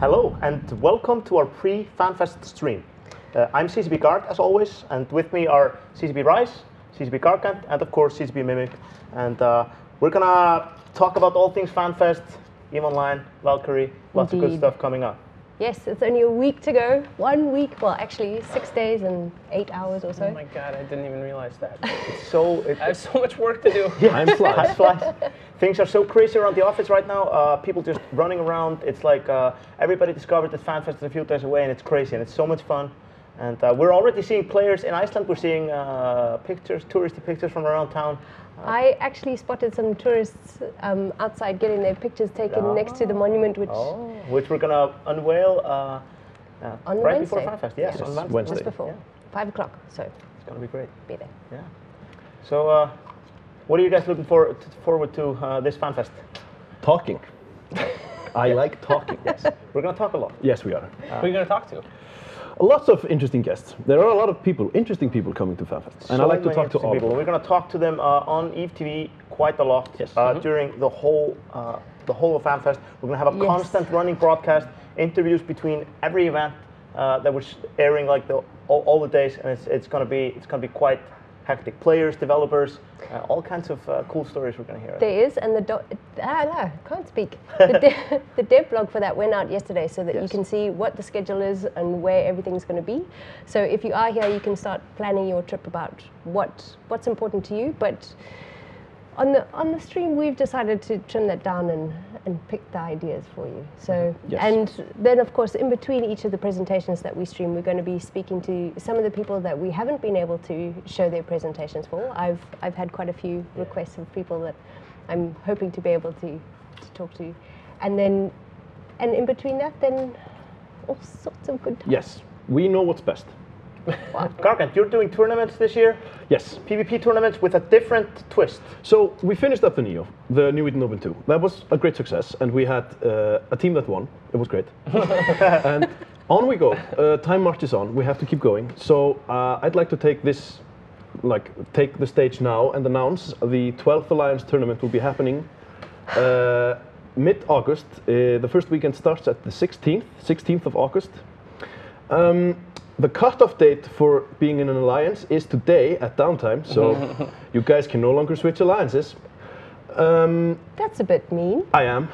Hello and welcome to our pre-Fanfest stream. I'm CCB Guard as always, and with me are CCB Rise, CCB Gargant, and of course CCB Mimic. And we're gonna talk about all things Fanfest, EVE Online, Valkyrie, lots of good stuff coming up. Yes, it's only a week to go. 1 week, well actually 6 days and 8 hours or so. Oh my god, I didn't even realize that. I have so much work to do. Yeah, time flies. Things are so crazy around the office right now. People just running around. It's like everybody discovered that Fanfest is a few days away, and it's crazy, and it's so much fun. And we're already seeing players in Iceland. We're seeing pictures, touristy pictures from around town. I actually spotted some tourists outside getting their pictures taken next to the monument, which we're gonna unveil on right Wednesday. before Fanfest. Yes, on Wednesday. Just before 5 o'clock. So it's gonna be great. Be there. Yeah. So, what are you guys looking forward to this Fanfest? Talking. I like talking. Yes, we're gonna talk a lot. Yes, we are. Who are you going to talk to? Lots of interesting guests. There are a lot of people, interesting people coming to Fanfest, and I like to talk to all people. We're going to talk to them on EVE TV quite a lot during the whole of Fanfest. We're going to have a constant running broadcast, interviews between every event that we're airing like all the days, and it's going to be quite hectic. Players, developers, all kinds of cool stories we're going to hear. There is, and can't speak. The dev blog for that went out yesterday, so that you can see what the schedule is and where everything's going to be. So if you are here, you can start planning your trip about what's important to you. But on the stream, we've decided to trim that down and pick the ideas for you. So and then of course in between each of the presentations that we stream, we're going to be speaking to some of the people that we haven't been able to show their presentations for. I've had quite a few requests of people that I'm hoping to be able to talk to, and in between that, then all sorts of good times. Yes, we know what's best. Gargant, you're doing tournaments this year? Yes. PvP tournaments with a different twist. So we finished up the New Eden Open 2. That was a great success, and we had a team that won. It was great. And on we go. Time marches on. We have to keep going. So I'd like to take the stage now and announce the 12th Alliance tournament will be happening mid-August. The first weekend starts at the 16th of August. The cutoff date for being in an alliance is today at downtime, so you guys can no longer switch alliances. That's a bit mean. I am.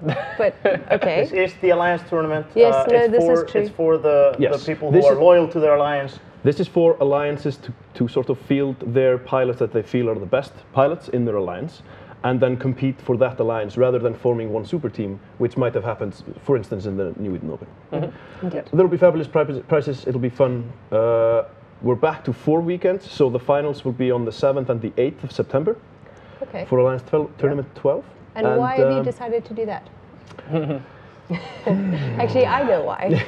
But okay. This is the alliance tournament. Yes, this is true. It's for the people who are loyal to their alliance. This is for alliances to sort of field their pilots that they feel are the best pilots in their alliance, and then compete for that alliance rather than forming one super team, which might have happened, for instance, in the New Eden Open. There will be fabulous prizes. It'll be fun. We're back to 4 weekends, so the finals will be on the 7th and the 8th of September for Alliance Tournament 12. And why have you decided to do that? Actually, I know why.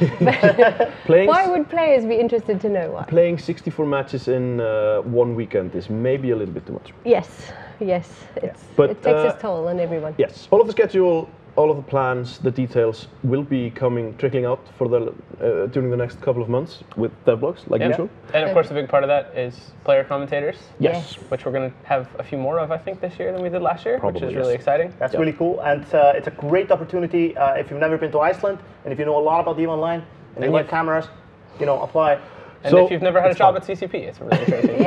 Why would players be interested to know why? Playing 64 matches in 1 weekend is maybe a little bit too much. Yes. It takes its toll on everyone. Yes, all of the schedule, all of the plans, the details will be trickling out for during the next couple of months with devlogs, like usual. And of course, a big part of that is player commentators. Yes. Which we're going to have a few more of, I think, this year than we did last year, Probably, which is really exciting. That's really cool, and it's a great opportunity if you've never been to Iceland, and if you know a lot about EVE Online, and you like cameras, apply. And if you've never had a job at CCP, it's a really great thing.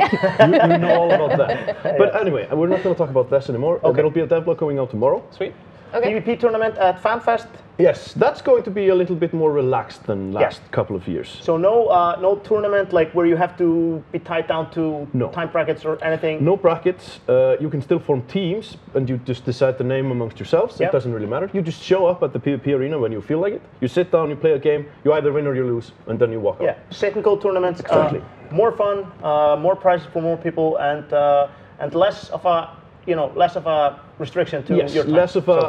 you know all about that. But anyway, we're not going to talk about this anymore. There'll be a devlog going out tomorrow. Sweet. PvP tournament at Fanfest. Yes, that's going to be a little bit more relaxed than last couple of years. So no tournament like where you have to be tied down to time brackets or anything? No brackets. You can still form teams and you just decide the name amongst yourselves. It doesn't really matter. You just show up at the PvP arena when you feel like it. You sit down, you play a game, you either win or you lose, and then you walk out. Sit and go tournaments. Exactly. More fun, more prizes for more people, and less of a restriction to your time.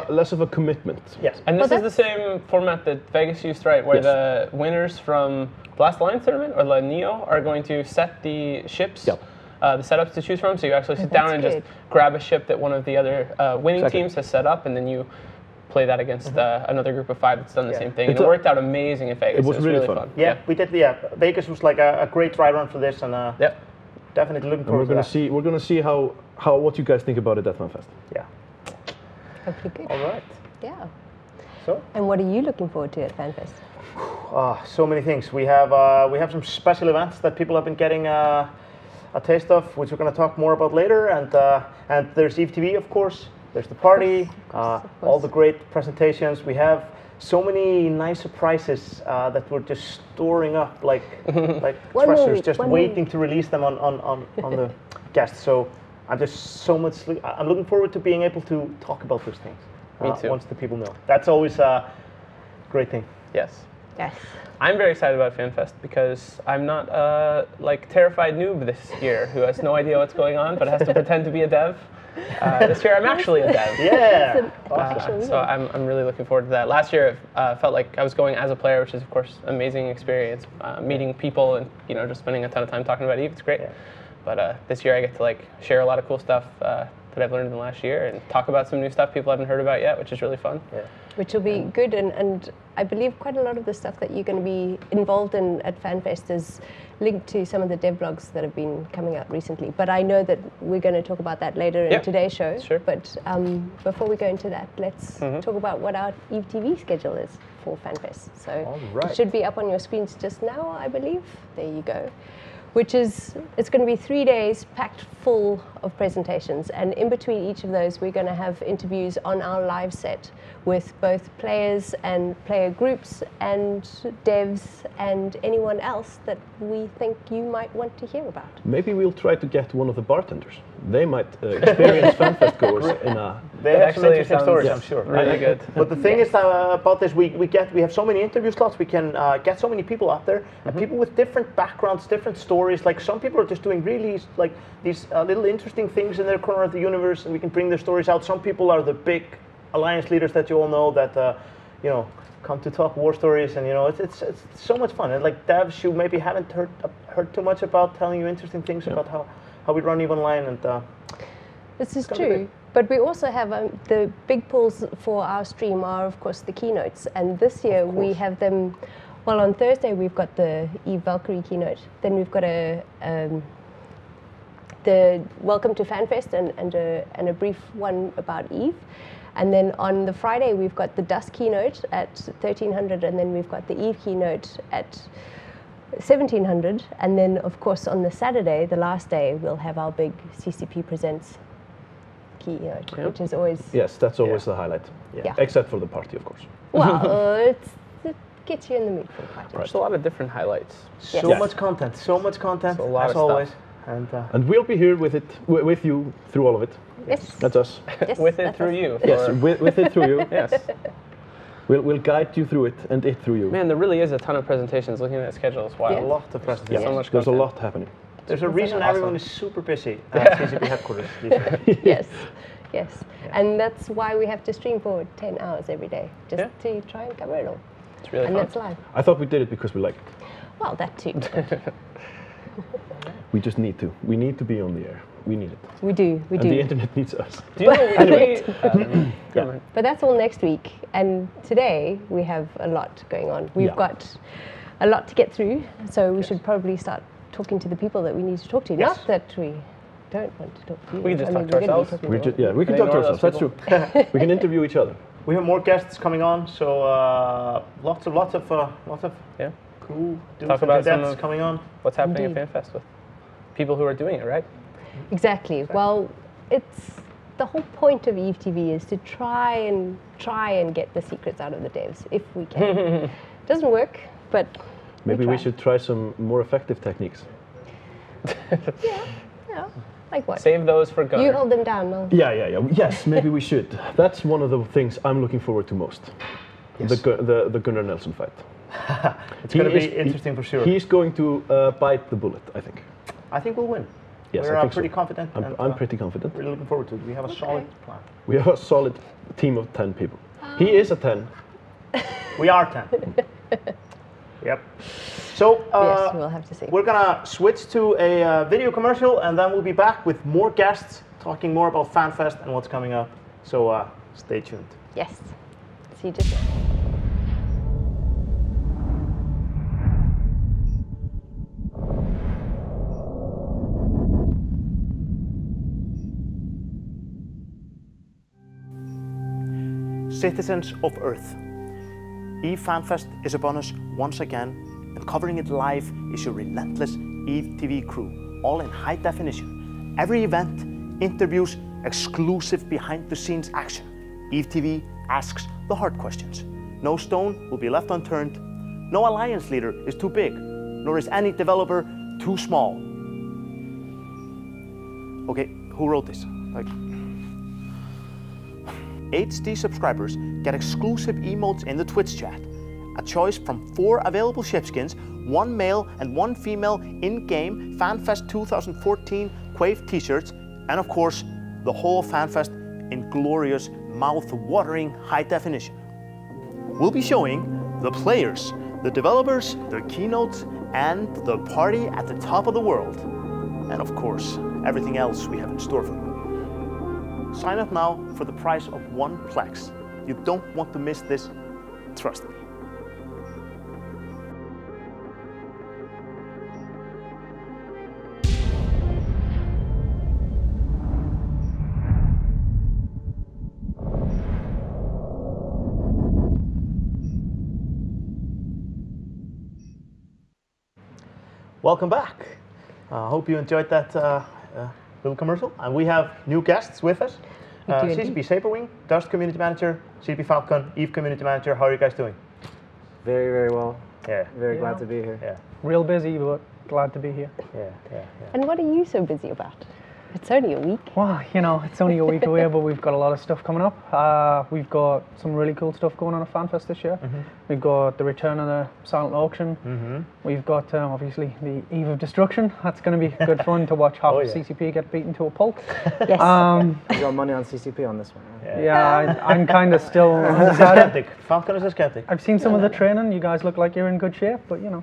less of a commitment. Yes. And this is the same format that Vegas used, right? Where the winners from Blast Alliance tournament or the Neo are going to set the ships, the setups to choose from. So you actually sit down and just grab a ship that one of the other winning teams has set up, and then you play that against another group of 5 that's done the same thing. And it worked out amazing in Vegas. It was really fun. Yeah, we did. Vegas was like a great dry run for this, and definitely looking forward to that. We're going to see what you guys think about it at Fanfest. Yeah. Hopefully good. All right. Yeah. So. And what are you looking forward to at Fanfest? So many things. We have some special events that people have been getting a taste of, which we're going to talk more about later. And there's Eve TV, of course. There's the party, of course. all the great presentations. We have so many nice surprises that we're just storing up like treasures, just waiting to release them on the guests. So I'm looking forward to being able to talk about those things. Me too. Once the people know. That's always a great thing. Yes. Yes. I'm very excited about Fanfest because I'm not a terrified noob this year who has no idea what's going on but has to pretend to be a dev. This year I'm actually a dev. Yeah. So I'm really looking forward to that. Last year it felt like I was going as a player, which is of course an amazing experience, meeting people and just spending a ton of time talking about Eve. It's great. Yeah. But this year I get to share a lot of cool stuff that I've learned in the last year and talk about some new stuff people haven't heard about yet, which is really fun. Yeah. Which will be good, and I believe quite a lot of the stuff that you're going to be involved in at Fanfest is linked to some of the dev blogs that have been coming out recently. But I know that we're going to talk about that later in today's show. Sure. But before we go into that, let's talk about what our Eve TV schedule is for Fanfest. So it should be up on your screens just now, I believe. There you go. It's going to be 3 days packed full of presentations, and in between each of those we're going to have interviews on our live set with both players and player groups and devs and anyone else that we think you might want to hear about. Maybe we'll try to get one of the bartenders. They might experience Fanfest goers in a... They have some interesting stories, I'm sure. Really good. But the thing is about this, we have so many interview slots, we can get so many people out there, and people with different backgrounds, different stories. Like some people are just doing really these little interesting things in their corner of the universe, and we can bring their stories out. Some people are the big alliance leaders that you all know that come to talk war stories, and it's so much fun. And like devs who maybe haven't heard too much about, telling you interesting things about how we run EVE Online, and this is true. But we also have the big pulls for our stream are of course the keynotes, and this year we have them. Well, on Thursday we've got the EVE Valkyrie keynote. Then we've got the Welcome to Fanfest and a brief one about EVE. And then on the Friday we've got the Dust keynote at 1300, and then we've got the EVE keynote at 1700. And then of course on the Saturday, the last day, we'll have our big CCP Presents keynote, which is always... Yes, that's always the highlight. Yeah. Except for the party, of course. Well, it gets you in the mood for the party. There's a lot of different highlights. So much content, as always. And we'll be here with you through all of it. Yes. That's us. Yes, with it through you. Yes, with it through you. Yes. We'll guide you through it and it through you. Man, there really is a ton of presentations. Looking at that schedule is wild. A lot of presentations. So much There's content. a lot happening. There's a reason everyone is super busy at CCP headquarters these days. Yes. Yes. And that's why we have to stream for 10 hours every day, just to try and cover it all. It's really and fun. that's live. I thought we did it because we like it. Well, that too. We just need to. We need to be on the air. We need it. We do. And the internet needs us. Do you know we But that's all next week. And today we have a lot going on. We've got a lot to get through, so we should probably start talking to the people that we need to talk to. Not that we don't want to talk to you. We can just talk to ourselves. We can talk to ourselves. That's true. We can interview each other. We have more guests coming on, so lots of cool Talk about some dudes of coming on. What's happening at Fanfest with people who are doing it, right? Exactly. Well, it's the whole point of EVE TV is to try and get the secrets out of the devs if we can. Doesn't work, but maybe we should try some more effective techniques. Yeah. Like what? Save those for Gunnar. You hold them down, no? Yeah. Yes, maybe we should. That's one of the things I'm looking forward to most. Yes. The Gunnar Nelson fight. It's going to be interesting for sure. He's going to bite the bullet, I think. I think we'll win. Yes, We're I think pretty so. confident. I'm pretty confident. Really looking forward to it. We have a solid plan. We have a solid team of 10 people. He is a 10. We are 10. Yep. So yes, we'll have to see. We're gonna switch to a video commercial, and then we'll be back with more guests talking more about FanFest and what's coming up. So stay tuned. Yes. See you just now. Citizens of Earth, EVE Fanfest is upon us once again, and covering it live is your relentless EVE TV crew, all in high definition. Every event, interviews, exclusive behind-the-scenes action. EVE TV asks the hard questions. No stone will be left unturned. No alliance leader is too big, nor is any developer too small. Okay, who wrote this? HD subscribers get exclusive emotes in the Twitch chat, a choice from 4 available ship skins, 1 male and 1 female in-game Fanfest 2014 Quave t-shirts, and of course, the whole Fanfest in glorious, mouth-watering high definition. We'll be showing the players, the developers, their keynotes, and the party at the top of the world. And of course, everything else we have in store for you. Sign up now for the price of 1 Plex. You don't want to miss this, trust me. Welcome back. I hope you enjoyed that little commercial. And we have new guests with us. CCP Saberwing, Dust Community Manager, CCP Falcon, EVE Community Manager. How are you guys doing? Very, very well. Yeah. Very glad to be here. Yeah. Real busy, but glad to be here. Yeah. And what are you so busy about? It's only a week. Well, you know, it's only a week away, but we've got a lot of stuff coming up. We've got some really cool stuff going on at Fanfest this year. We've got the return of the silent auction. We've got, obviously, the Eve of Destruction. That's going to be good fun to watch half of CCP get beaten to a pulp. Yes. You got money on CCP on this one, right? Yeah, I'm kind of still undecided. Falcon is a skeptic. I've seen some of the training. You guys look like you're in good shape, but you know.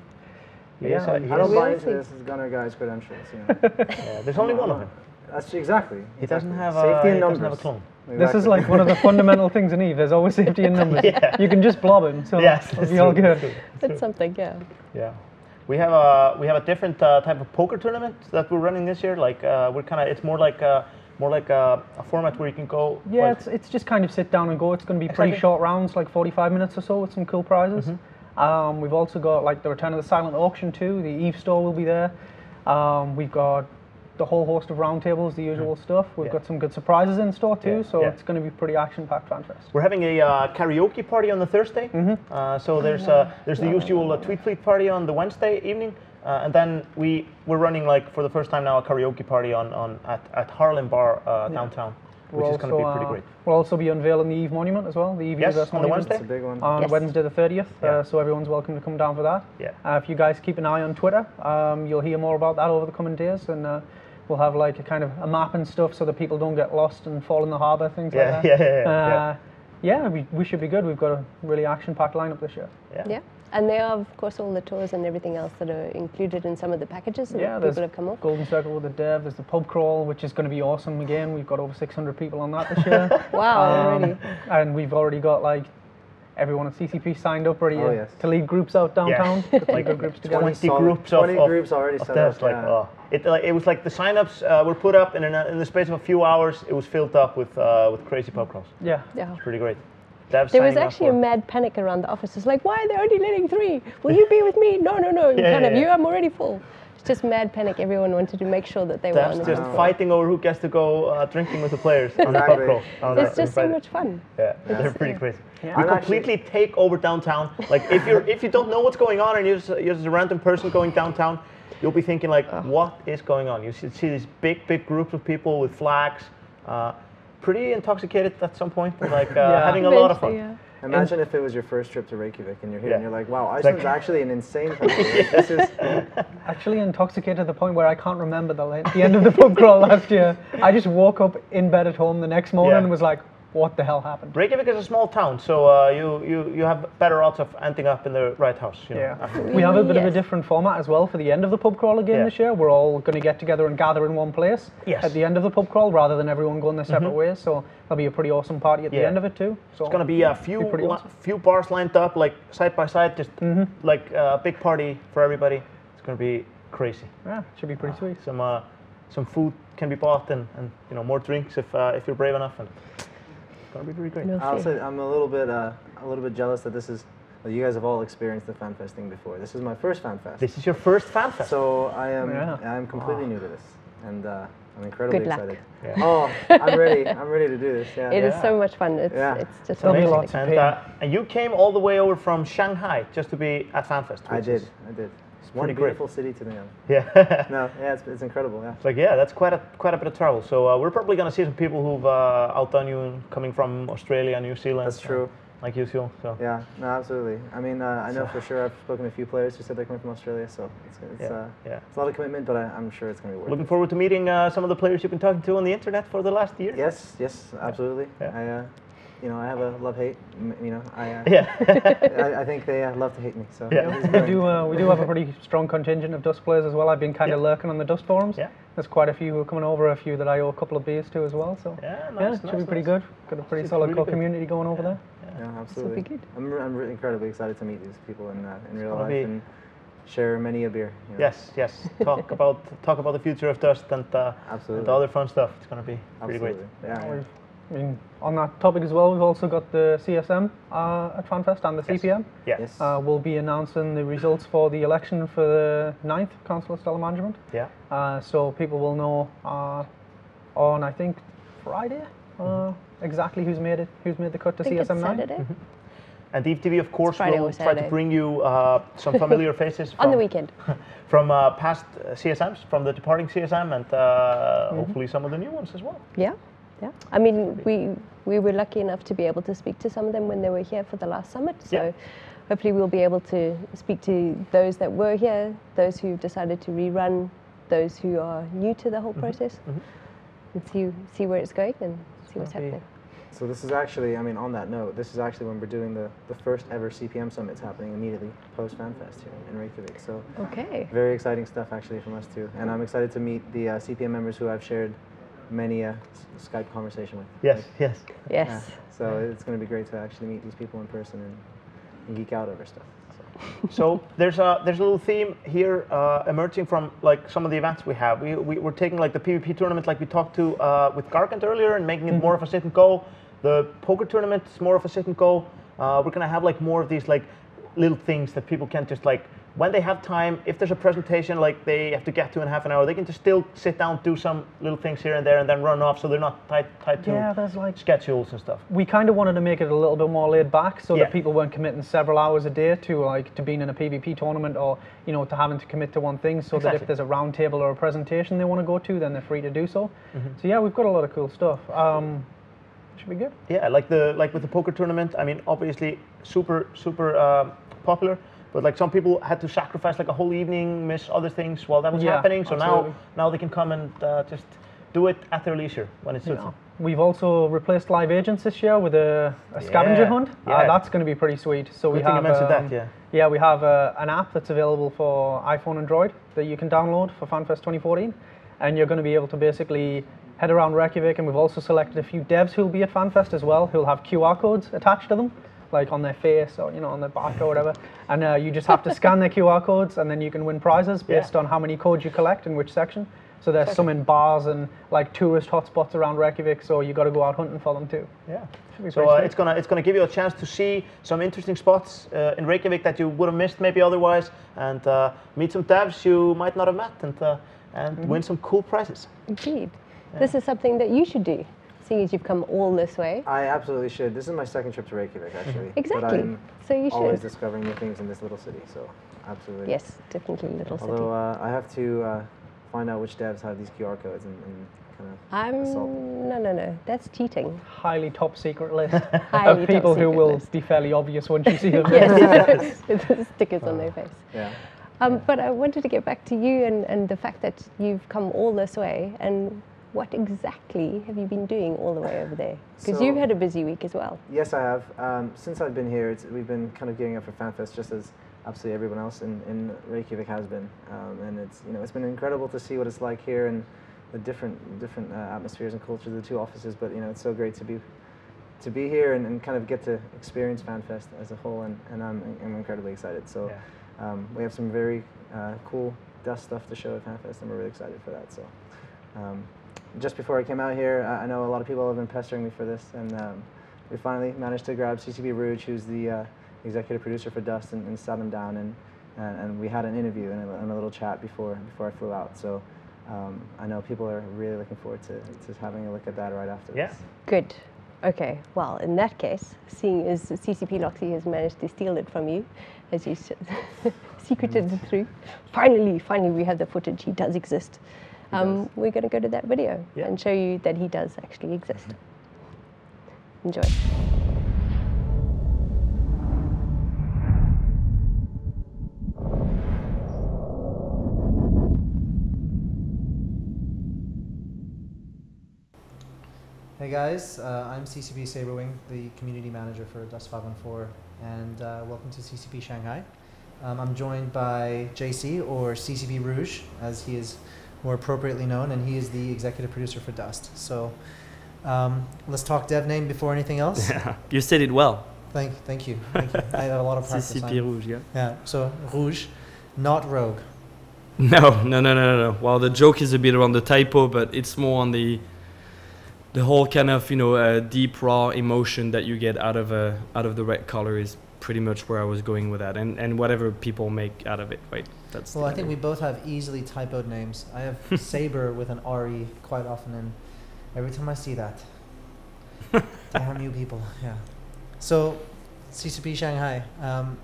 Yeah, I don't buy into this as Gunner guy's credentials. You know. There's only one of him. That's exactly. He doesn't have safety in numbers. Doesn't have a clone. Exactly. This is like one of the fundamental things in EVE. There's always safety in numbers. You can just blob him, so it'll be all good. That's something, yeah. Yeah. We have a different type of poker tournament that we're running this year. Like it's more like a format where you can go. Yeah, it's just kind of sit down and go. It's going to be pretty short rounds, like 45 minutes or so, with some cool prizes. We've also got like the return of the silent auction too. The EVE store will be there. We've got the whole host of roundtables, the usual stuff. We've got some good surprises in store too, so it's going to be pretty action-packed Fanfest. We're having a karaoke party on the Thursday. So there's the usual tweet fleet party on the Wednesday evening, and then we're running, like, for the first time now, a karaoke party at Harlem Bar downtown, which is going to be pretty great. We'll also be unveiling the EVE Monument as well, the EVE Universe on the Monument. Wednesday. That's a big one. On Wednesday the 30th, so everyone's welcome to come down for that. If you guys keep an eye on Twitter, you'll hear more about that over the coming days, and we'll have like a kind of a map and stuff so that people don't get lost and fall in the harbour, things like that. We should be good. We've got a really action-packed lineup this year. Yeah. And there are, of course, all the tours and everything else that are included in some of the packages that people have come up. Golden Circle with the Dev, there's the pub crawl, which is going to be awesome again. We've got over 600 people on that this year. Wow, already. And we've already got like everyone at CCP signed up ready to lead groups out downtown. Like groups together. 20 groups 20 groups already set up. It was like the sign-ups were put up, and in the space of a few hours, it was filled up with crazy pub crawls. Yeah. It's pretty great. There was actually a mad panic around the office. It's like, why are they only letting 3? Will you be with me? No. I'm already full. It's just mad panic. Everyone wanted to make sure that they were on the just fighting over who gets to go drinking with the players on the pub crawl. It's just so much fun. Yeah, they're pretty crazy. We completely take over downtown. Like if you don't know what's going on and you're just a random person going downtown, you'll be thinking like, what is going on? You see these big groups of people with flags. Pretty intoxicated at some point, but like having a lot of fun. Yeah. Imagine if it was your first trip to Reykjavik and you're here and you're like, wow, Iceland's actually an insane country. This is actually intoxicated to the point where I can't remember the end of the pub crawl last year. I just woke up in bed at home the next morning and was like, what the hell happened? Reykjavik is a small town, so you have better odds of ending up in the right house. You know, we have a bit of a different format as well for the end of the pub crawl again this year. We're all going to get together and gather in one place at the end of the pub crawl rather than everyone going their separate ways. So there'll be a pretty awesome party at the end of it too. So it's going to be a few bars lined up, like side by side, just like a big party for everybody. It's going to be crazy. Yeah, it should be pretty sweet. Some food can be bought and more drinks if you're brave enough. And, be pretty great. I'll say I'm a little bit jealous that this is you guys have all experienced the Fanfest thing before. This is my first Fanfest. This is your first Fanfest. So I'm completely new to this, and I'm incredibly excited. Yeah. Oh, I'm ready. I'm ready to do this. Yeah. It is so much fun. It's just amazing. And you came all the way over from Shanghai just to be at Fanfest. I did. It's one beautiful city to me. Yeah. No, yeah, it's incredible. Yeah. It's like that's quite a bit of travel. So we're probably gonna see some people who've outdone you coming from Australia, New Zealand. That's true. Like usual. So. Yeah, no, absolutely. I mean, I know for sure. I've spoken to a few players who said they're coming from Australia, so it's a lot of commitment, but I'm sure it's going to be worth it. Looking forward to meeting some of the players you've been talking to on the internet for the last year. Yes, absolutely. Yeah. I have a love-hate. I think they love to hate me. So we do have a pretty strong contingent of Dust players as well. I've been kind of lurking on the Dust forums. Yeah. There's quite a few who are coming over, a few that I owe a couple of beers to as well. So it should be pretty good. Got a pretty solid core community going over there. Yeah, absolutely. Good. I'm really incredibly excited to meet these people in real life and share many a beer. Yes. Talk about the future of Dust and and other fun stuff. It's going to be really great. Yeah. I mean, on that topic as well, we've also got the CSM at Fanfest and the CPM. Yes. We'll be announcing the results for the election for the 9th Council of Stellar Management. Yeah. So people will know on, I think, Friday exactly who's made the cut to CSM 9. And EveTV, of course, will try to bring you some familiar faces on the weekend from past CSMs, from the departing CSM, and hopefully some of the new ones as well. Yeah. I mean, we were lucky enough to be able to speak to some of them when they were here for the last summit. So hopefully we'll be able to speak to those that were here, those who decided to rerun, those who are new to the whole process, and see where it's going and see what's happening. So this is actually, I mean, on that note, this is actually when we're doing the first ever CPM summits happening immediately post Fanfest here in Reykjavik. So very exciting stuff actually from us too. And I'm excited to meet the CPM members who I've shared many a Skype conversation with. Yes. Yeah, so it's going to be great to actually meet these people in person and geek out over stuff. So there's a little theme here emerging from like some of the events we have. We're taking like the PvP tournament, like we talked to with Gargant earlier, and making it more of a sit and go. The poker tournament is more of a sit and go. We're gonna have like more of these like little things that people can just like, when they have time, if there's a presentation like they have to get to in half an hour, they can just still sit down, do some little things here and there, and then run off, so they're not tied to there's like schedules and stuff. We kind of wanted to make it a little bit more laid back, so that people weren't committing several hours a day to being in a PvP tournament, or to having to commit to one thing. So that if there's a round table or a presentation they want to go to, then they're free to do so. So yeah, we've got a lot of cool stuff. Should be good. Yeah, like with the poker tournament. I mean, obviously super popular. But like some people had to sacrifice like a whole evening, miss other things while that was happening. So now they can come and just do it at their leisure when it suits them. We've also replaced live agents this year with a scavenger hunt. That's going to be pretty sweet. So we have we have an app that's available for iPhone and Android that you can download for Fanfest 2014, and you're going to be able to basically head around Reykjavik. And we've also selected a few devs who'll be at Fanfest as well, who'll have QR codes attached to them, like on their face or on their back or whatever, and you just have to scan their QR codes, and then you can win prizes based on how many codes you collect in which section. So there's some in bars and like tourist hotspots around Reykjavik, so you got to go out hunting for them too. Yeah. So it's gonna give you a chance to see some interesting spots in Reykjavik that you would have missed maybe otherwise, and meet some devs you might not have met, and win some cool prizes. Indeed. This is something that you should do, seeing as you've come all this way. I absolutely should. This is my second trip to Reykjavik, actually. Exactly. So you should. Always discovering new things in this little city, so absolutely. Yes, definitely little city. Although I have to find out which devs have these QR codes and kind of assault them. No, that's cheating. Highly top secret list of people who will be fairly obvious once you see them. Yes, with stickers on their face. Yeah. But I wanted to get back to you and the fact that you've come all this way, and what exactly have you been doing all the way over there? Because you've had a busy week as well. Yes, I have. Since I've been here, we've been kind of gearing up for Fanfest, just as absolutely everyone else in Reykjavik has been. And it's been incredible to see what it's like here and the different atmospheres and cultures of the two offices. But it's so great to be here and kind of get to experience Fanfest as a whole. And I'm incredibly excited. So we have some very cool Dust stuff to show at Fanfest, and we're really excited for that. So. Just before I came out here, I know a lot of people have been pestering me for this, and we finally managed to grab CCB Rouge, who's the executive producer for Dust, and sat him down and we had an interview and a little chat before I flew out. So I know people are really looking forward to having a look at that right after this. Good. Okay, well, in that case, seeing as CCP Loxley has managed to steal it from you, as you secreted it through, finally we have the footage. He does exist. We're going to go to that video and show you that he does actually exist. Enjoy. Hey guys, I'm CCP Saberwing, the community manager for Dust 514, and welcome to CCP Shanghai. I'm joined by JC, or CCP Rouge, as he is more appropriately known, and he is the executive producer for Dust. So let's talk dev name before anything else. Yeah, you said it well. Thank you. I had a lot of practice. CCP Rouge, yeah. Yeah, so Rouge, not Rogue. No. Well, the joke is a bit around the typo, but it's more on the whole kind of, you know, deep raw emotion that you get out of the red color is pretty much where I was going with that, and whatever people make out of it, right? That's well, I think we both have easily typoed names. I have Saber with an RE quite often, and every time I see that, damn you people, yeah. So, CCP Shanghai, how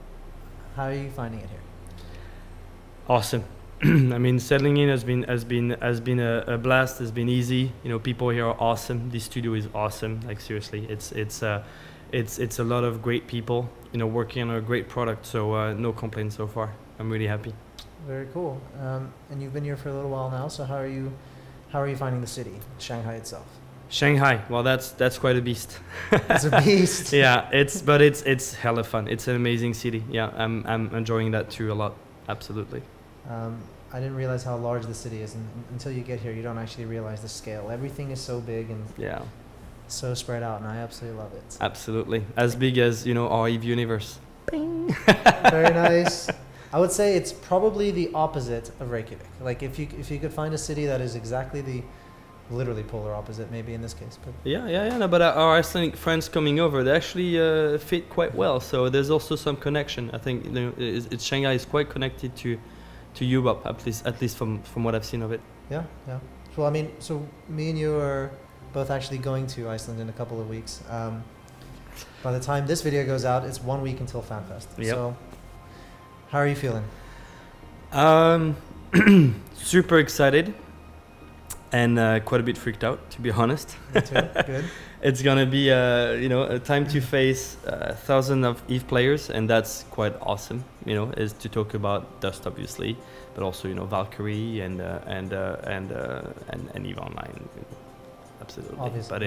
are you finding it here? Awesome. I mean, settling in has been a blast. Has been easy. You know, people here are awesome. This studio is awesome. Like seriously, it's a lot of great people. You know, working on a great product. So no complaints so far. I'm really happy. Very cool. And you've been here for a little while now. So how are you finding the city, Shanghai itself? Shanghai. Well, that's quite a beast. It's a beast. Yeah, it's hella fun. It's an amazing city. Yeah, I'm enjoying that too a lot. Absolutely. I didn't realize how large the city is, and until you get here, you don't actually realize the scale. Everything is so big and so spread out, and I absolutely love it. Absolutely, as big as, you know, our EVE universe. Bing. Very nice. I would say it's probably the opposite of Reykjavik. Like if you could find a city that is exactly the literally polar opposite, maybe in this case. But yeah. No, but our Icelandic friends coming over, they actually fit quite well. So there's also some connection. I think, you know, Shanghai is quite connected to Europe, at least from what I've seen of it. Yeah. Well, I mean, so me and you are both actually going to Iceland in a couple of weeks. By the time this video goes out, it's 1 week until Fanfest. Yep. So, how are you feeling? Super excited and quite a bit freaked out, to be honest. Me too. Good. It's gonna be you know, a time to face thousands of EVE players, and that's quite awesome. You know, is to talk about Dust obviously, but also, you know, Valkyrie and EVE Online, absolutely. Obviously, but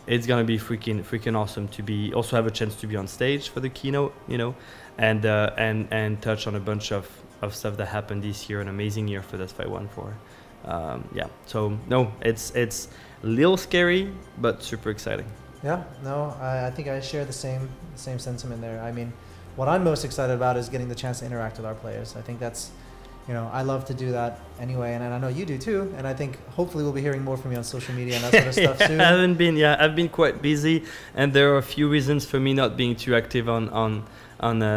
it's gonna be freaking awesome to also have a chance to be on stage for the keynote, you know, and touch on a bunch of stuff that happened this year. An amazing year for Dust 514. So no, it's a little scary, but super exciting. Yeah, no, I think I share the same sentiment there. I mean, what I'm most excited about is getting the chance to interact with our players. I think that's, you know, I love to do that anyway, and I know you do too. And I think hopefully we'll be hearing more from you on social media and that sort of stuff soon. I've been quite busy, and there are a few reasons for me not being too active on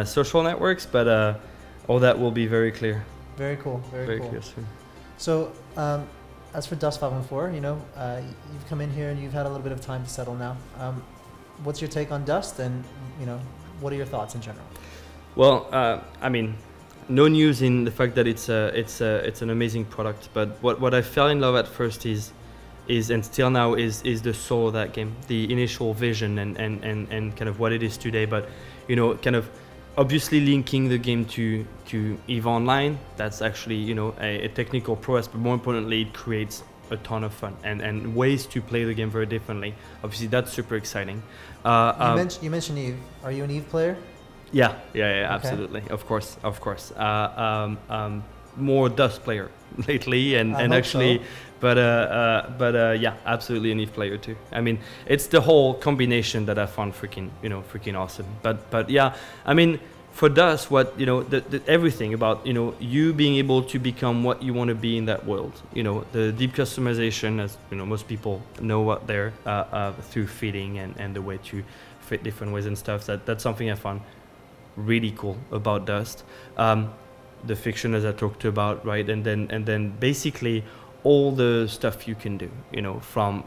social networks, but all that will be very clear. Very cool. Very cool. Clear soon. So, as for Dust 514, you know, you've come in here and you've had a little bit of time to settle now. What's your take on Dust, and, you know, what are your thoughts in general? Well, I mean, no news in the fact that it's an amazing product, but what I fell in love at first is and still now is the soul of that game, the initial vision and kind of what it is today. But, you know, kind of obviously linking the game to EVE Online, that's actually, you know, a technical prowess, but more importantly, it creates a ton of fun and ways to play the game very differently. Obviously, that's super exciting. You mentioned EVE. Are you an EVE player? Yeah, absolutely, of course. More Dust player lately, and actually, so. but yeah, absolutely an EVE player too. I mean, it's the whole combination that I found freaking awesome. But yeah, I mean, for Dust, what, you know, the everything about, you know, you being able to become what you want to be in that world. You know, the deep customization, as you know, most people know what they're through feeding and the way to fit different ways and stuff. That's something I found really cool about Dust. The fiction, as I talked about, right, and then basically all the stuff you can do, you know, from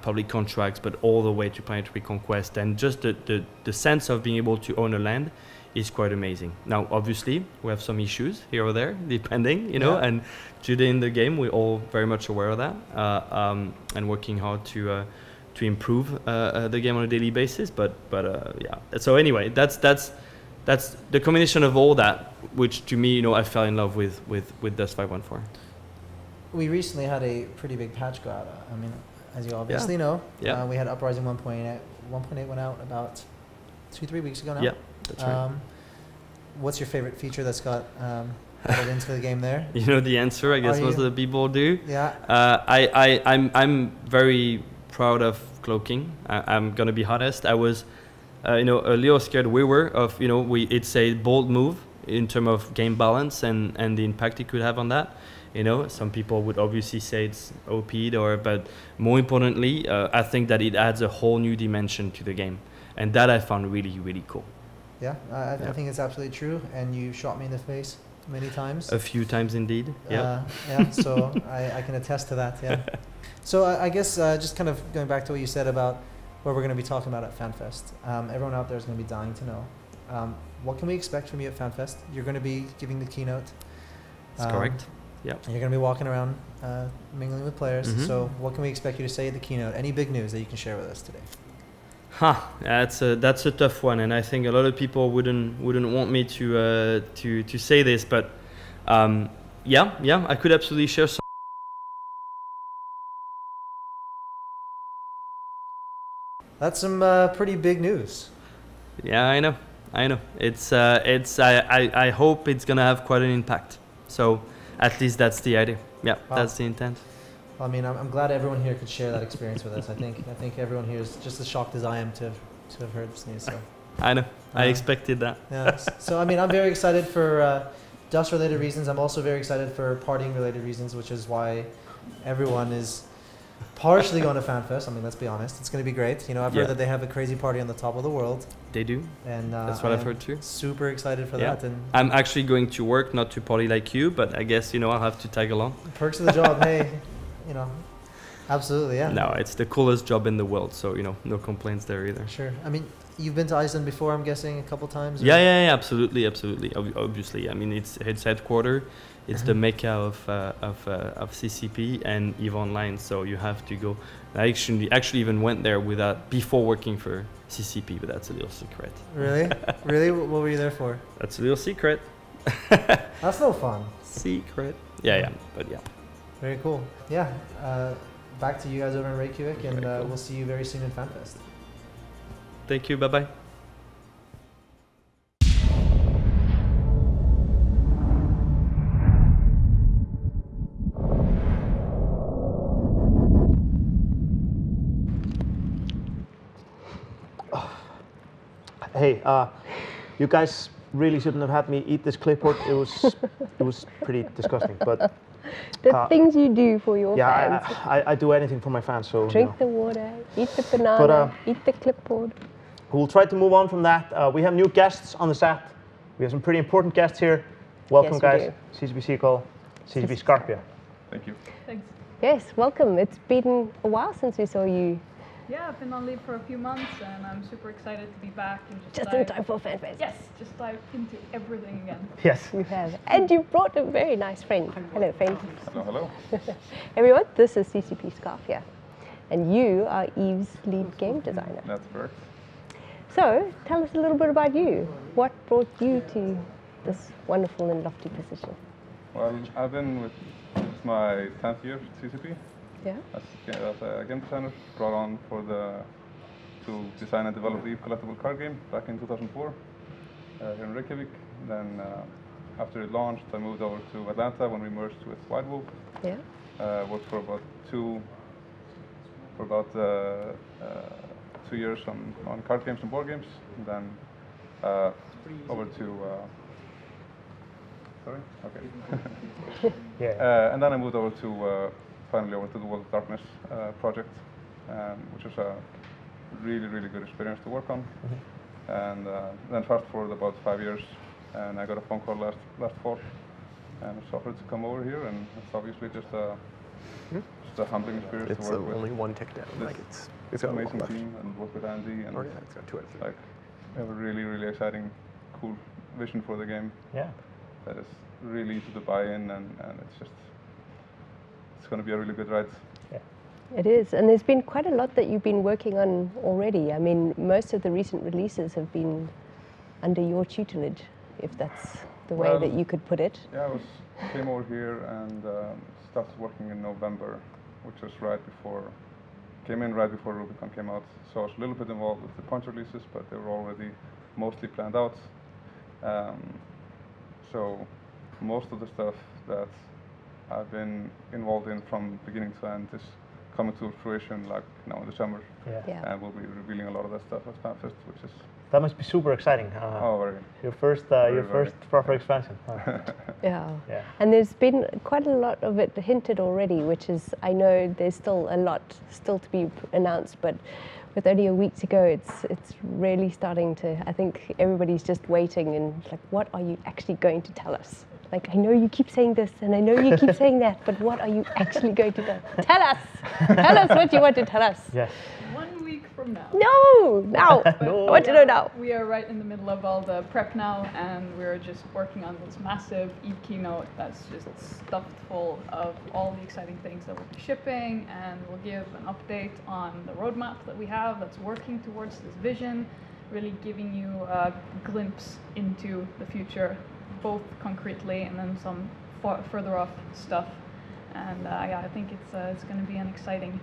public contracts, but all the way to planetary conquest, and just the sense of being able to own a land is quite amazing. Now, obviously, we have some issues here or there, depending, you know, and today in the game, we're all very much aware of that, and working hard to improve the game on a daily basis. But yeah. So anyway, that's the combination of all that, which to me, you know, I fell in love with Dust 514. We recently had a pretty big patch go out. I mean, as you obviously know, we had Uprising 1.8. 1.8 went out about 2-3 weeks ago now. Yeah, that's right. What's your favorite feature that's got added into the game there? You know the answer, I guess most of the people do. Yeah. I'm very proud of cloaking. I'm gonna be honest. I was, you know, a little scared. We were of, you know, it's a bold move in terms of game balance and the impact it could have on that. You know, some people would obviously say it's OP'd, but more importantly, I think that it adds a whole new dimension to the game, and that I found really, really cool. Yeah, I think it's absolutely true, and you shot me in the face many times. A few times indeed. Yeah. So I can attest to that. Yeah. So I guess just kind of going back to what you said about what we're going to be talking about at Fanfest. Everyone out there is going to be dying to know. What can we expect from you at Fanfest? You're going to be giving the keynote. That's correct. Yep. You're going to be walking around mingling with players. Mm-hmm. So what can we expect you to say at the keynote? Any big news that you can share with us today? That's a tough one, and I think a lot of people wouldn't want me to say this, but I could absolutely share some. That's some pretty big news. Yeah, I know. I hope it's gonna have quite an impact. So at least that's the idea. Yeah, wow. That's the intent. I mean, I'm glad everyone here could share that experience with us. I think everyone here is just as shocked as I am to have heard this news. So I know. I expected that. Yeah. So I mean, I'm very excited for Dust-related reasons. I'm also very excited for partying-related reasons, which is why everyone is partially going to Fanfest. I mean, let's be honest. It's going to be great. You know, I've heard that they have a crazy party on the top of the world. They do. And that's what I've heard too. Super excited for that. And I'm actually going to work, not to party like you, but I guess, you know, I'll have to tag along. Perks of the job. Hey, you know, absolutely, yeah. No, it's the coolest job in the world, so, you know, no complaints there either. Sure. I mean, you've been to Iceland before, I'm guessing, a couple times? Or? Yeah, absolutely. Obviously, I mean, it's headquarters. It's the mecca of CCP and EVE Online, so you have to go. I actually even went there before working for CCP, but that's a little secret. Really? Really? What were you there for? That's a little secret. That's no fun. Secret. Yeah, but yeah. Very cool. Yeah, back to you guys over in Reykjavik, and cool. We'll see you very soon in Fanfest. Thank you. Bye-bye. Hey, you guys really shouldn't have had me eat this clipboard. It was pretty disgusting, but the things you do for your fans. Yeah, I do anything for my fans. So drink the water, eat the banana, eat the clipboard. We'll try to move on from that. We have new guests on the set. We have some pretty important guests here. Welcome, guys. CCP Sequel, CCP Scarpia. Thank you. Thanks. Yes, welcome. It's been a while since we saw you. Yeah, I've been on leave for a few months, and I'm super excited to be back and just in time for Fanfest. Yes, just dive into everything again. Yes, you have, and you brought a very nice friend. Hello, friend. Hello. Everyone, this is CCP Scarpia, and you are EVE's lead game designer. That's correct. So, tell us a little bit about you. What brought you to this wonderful and lofty position? Well, I've been with my 10th year at CCP. Yeah. As a game designer, brought on to design and develop the EVE collectible card game back in 2004 here in Reykjavik. Then after it launched, I moved over to Atlanta when we merged with White Wolf. Yeah. Worked for about 2 years on card games and board games. And then over to sorry. Okay. Yeah. And then I moved over to. Finally over to the World of Darkness project, which is really, really good experience to work on. And then fast forward about 5 years, and I got a phone call last fall, and I offered to come over here, and it's obviously just a humbling experience to work with. It's only one tick down. Like it's an amazing team, and work with Andy, and it's got 2 out of 3. Like we have a really, really exciting, cool vision for the game. Yeah. That is really easy to buy in, and it's going to be a really good ride. Yeah. It is, and there's been quite a lot that you've been working on already. I mean, most of the recent releases have been under your tutelage, if that's the way that you could put it. Yeah, I came over here and started working in November, which was came in right before Rubicon came out. So I was a little bit involved with the point releases, but they were already mostly planned out. So most of the stuff that I've been involved in from beginning to end is coming to fruition like now in the summer. Yeah. And we'll be revealing a lot of that stuff at Fanfest, which is... That must be super exciting. Very. Your first proper expansion. Yeah. And there's been quite a lot of it hinted already, which is, I know there's still a lot still to be announced, but with only a week to go, it's really starting to, I think everybody's just waiting and like, what are you actually going to tell us? Like, I know you keep saying this and I know you keep saying that, but what are you actually going to tell us? Tell us what you want to tell us. Yes. 1 week from now. No, now. No. I want to know now. We are right in the middle of all the prep now, and we're just working on this massive Eve keynote that's just stuffed full of all the exciting things that we'll be shipping, and we'll give an update on the roadmap that we have that's working towards this vision, really giving you a glimpse into the future, both concretely and then some further off stuff. And I think it's going to be an exciting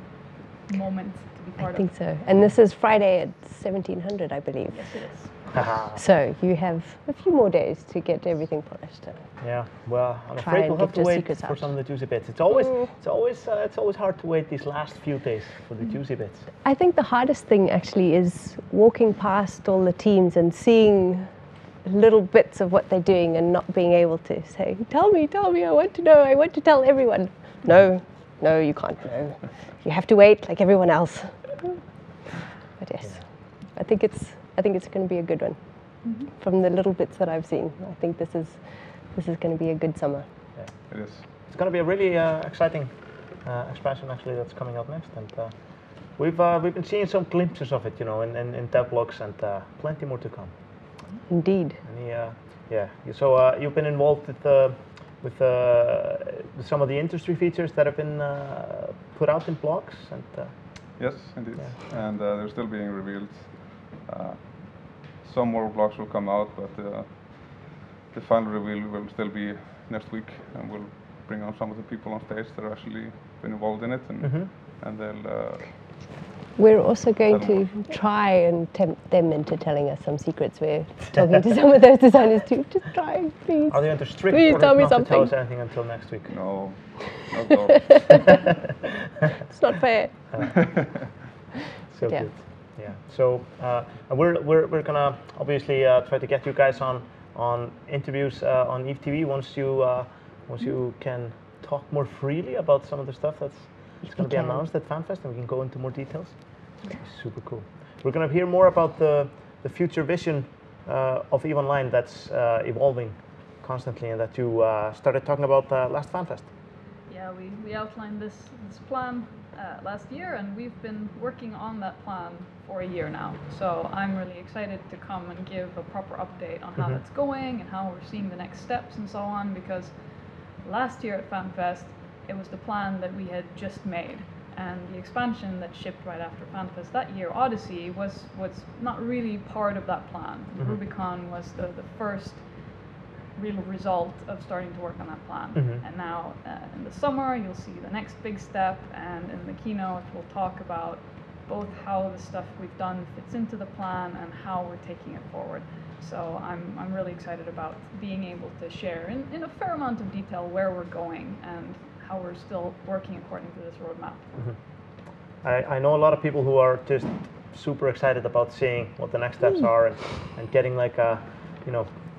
moment to be part of. I think so. And this is Friday at 1700, I believe. Yes, it is. So you have a few more days to get everything polished. Yeah. Well, I'm afraid we'll have to wait for some of the juicy bits. It's always hard to wait these last few days for the juicy bits. I think the hardest thing actually is walking past all the teams and seeing little bits of what they're doing and not being able to say, tell me, I want to know, I want to tell everyone. No, you can't know. You have to wait like everyone else. But yes, I think it's going to be a good one. From the little bits that I've seen, I think this is going to be a good summer. Yeah, it is. It's going to be a really exciting expansion actually that's coming out next, and we've been seeing some glimpses of it, in devlogs, and plenty more to come. Indeed. And so you've been involved with some of the industry features that have been put out in blogs, and yes, indeed. Yeah. And they're still being revealed. Some more blogs will come out, but the final reveal will still be next week, and we'll bring on some of the people on stage that have actually been involved in it, and they'll. We're also going to try and tempt them into telling us some secrets. We're talking to some of those designers too. Just try, please. Are they under strict orders tell me not something. To tell us anything until next week? No, not at all. It's not fair. So good. Yeah. So we're gonna obviously try to get you guys on interviews on Eve TV once you can talk more freely about some of the stuff that's going to be announced at Fanfest, and we can go into more details. Super cool. We're going to hear more about the future vision of EVE Online that's evolving constantly, and that you started talking about last Fanfest. Yeah, we outlined this plan last year, and we've been working on that plan for a year now. So I'm really excited to come and give a proper update on how that's going and how we're seeing the next steps and so on, because last year at Fanfest, it was the plan that we had just made, and the expansion that shipped right after Fanfest that year, Odyssey, was not really part of that plan. Rubicon was the first real result of starting to work on that plan. And now in the summer you'll see the next big step, and in the keynote we'll talk about both how the stuff we've done fits into the plan and how we're taking it forward. So I'm really excited about being able to share in a fair amount of detail where we're going and how we're still working according to this roadmap. I know a lot of people who are just super excited about seeing what the next steps are, and getting like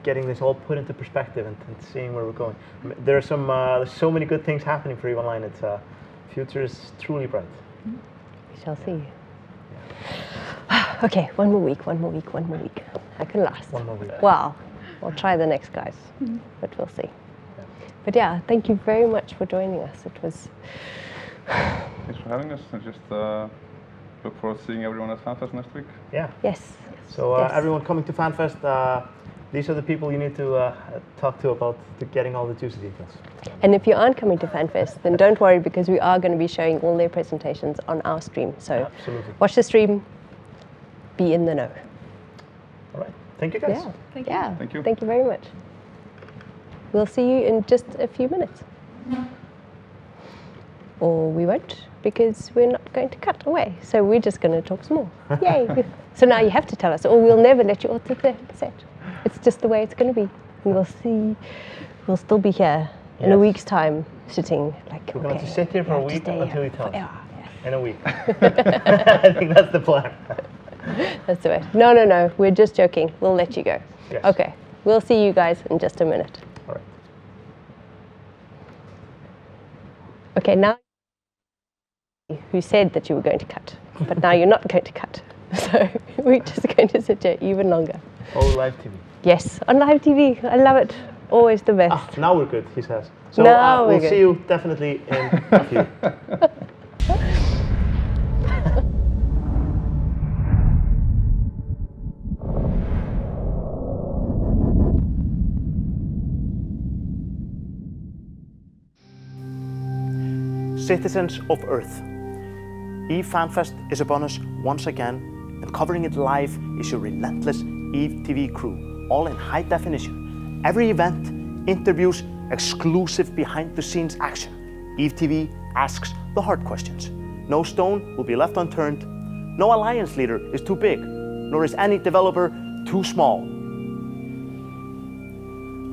getting this all put into perspective and seeing where we're going. There's so many good things happening for EVE Online. Its future is truly bright. We shall see. Okay, one more week. I can last. One more week. Well, I'll try the next guys, but we'll see. But yeah, thank you very much for joining us. It was... Thanks for having us, and just look forward to seeing everyone at Fanfest next week. Yeah. Yes. So everyone coming to Fanfest, these are the people you need to talk to about getting all the juicy details. And if you aren't coming to Fanfest, then don't worry, because we are going to be showing all their presentations on our stream. So watch the stream, be in the know. All right. Thank you, guys. Yeah. Thank you. Yeah. Thank you. Thank you very much. We'll see you in just a few minutes. Or we won't, because we're not going to cut away. So we're just going to talk some more. Yay! So now you have to tell us, or we'll never let you alter the set. It's just the way it's going to be. And we'll see. We'll still be here in a week's time, sitting like. We're going to sit here for a week until you tell us. Yeah. In a week. I think that's the plan. That's the way. No. We're just joking. We'll let you go. Yes. Okay. We'll see you guys in just a minute. All right. Okay, now who said that you were going to cut, but now you're not going to cut. So we're just going to sit here even longer. Oh, live TV. Yes, on live TV. I love it. Always the best. Ah, now we're good, he says. So now we'll see you definitely in a few. Citizens of Earth, EVE Fanfest is upon us once again, and covering it live is your relentless EVE TV crew, all in high definition. Every event, interviews, exclusive behind-the-scenes action. EVE TV asks the hard questions. No stone will be left unturned. No alliance leader is too big, nor is any developer too small.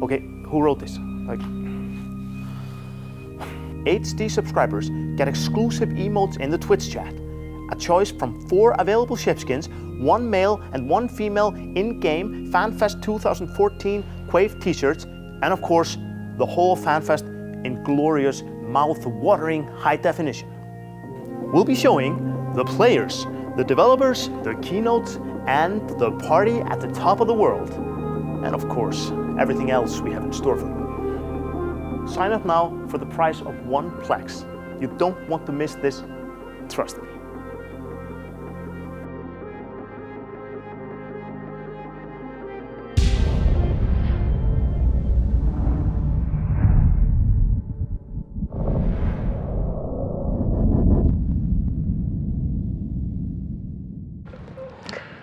Okay, who wrote this? HD subscribers get exclusive emotes in the Twitch chat, a choice from 4 available ship skins, 1 male and 1 female in-game FanFest 2014 Quave t-shirts, and of course, the whole FanFest in glorious, mouth-watering high definition. We'll be showing the players, the developers, their keynotes, and the party at the top of the world. And of course, everything else we have in store for them. Sign up now for the price of 1 Plex. You don't want to miss this, trust me.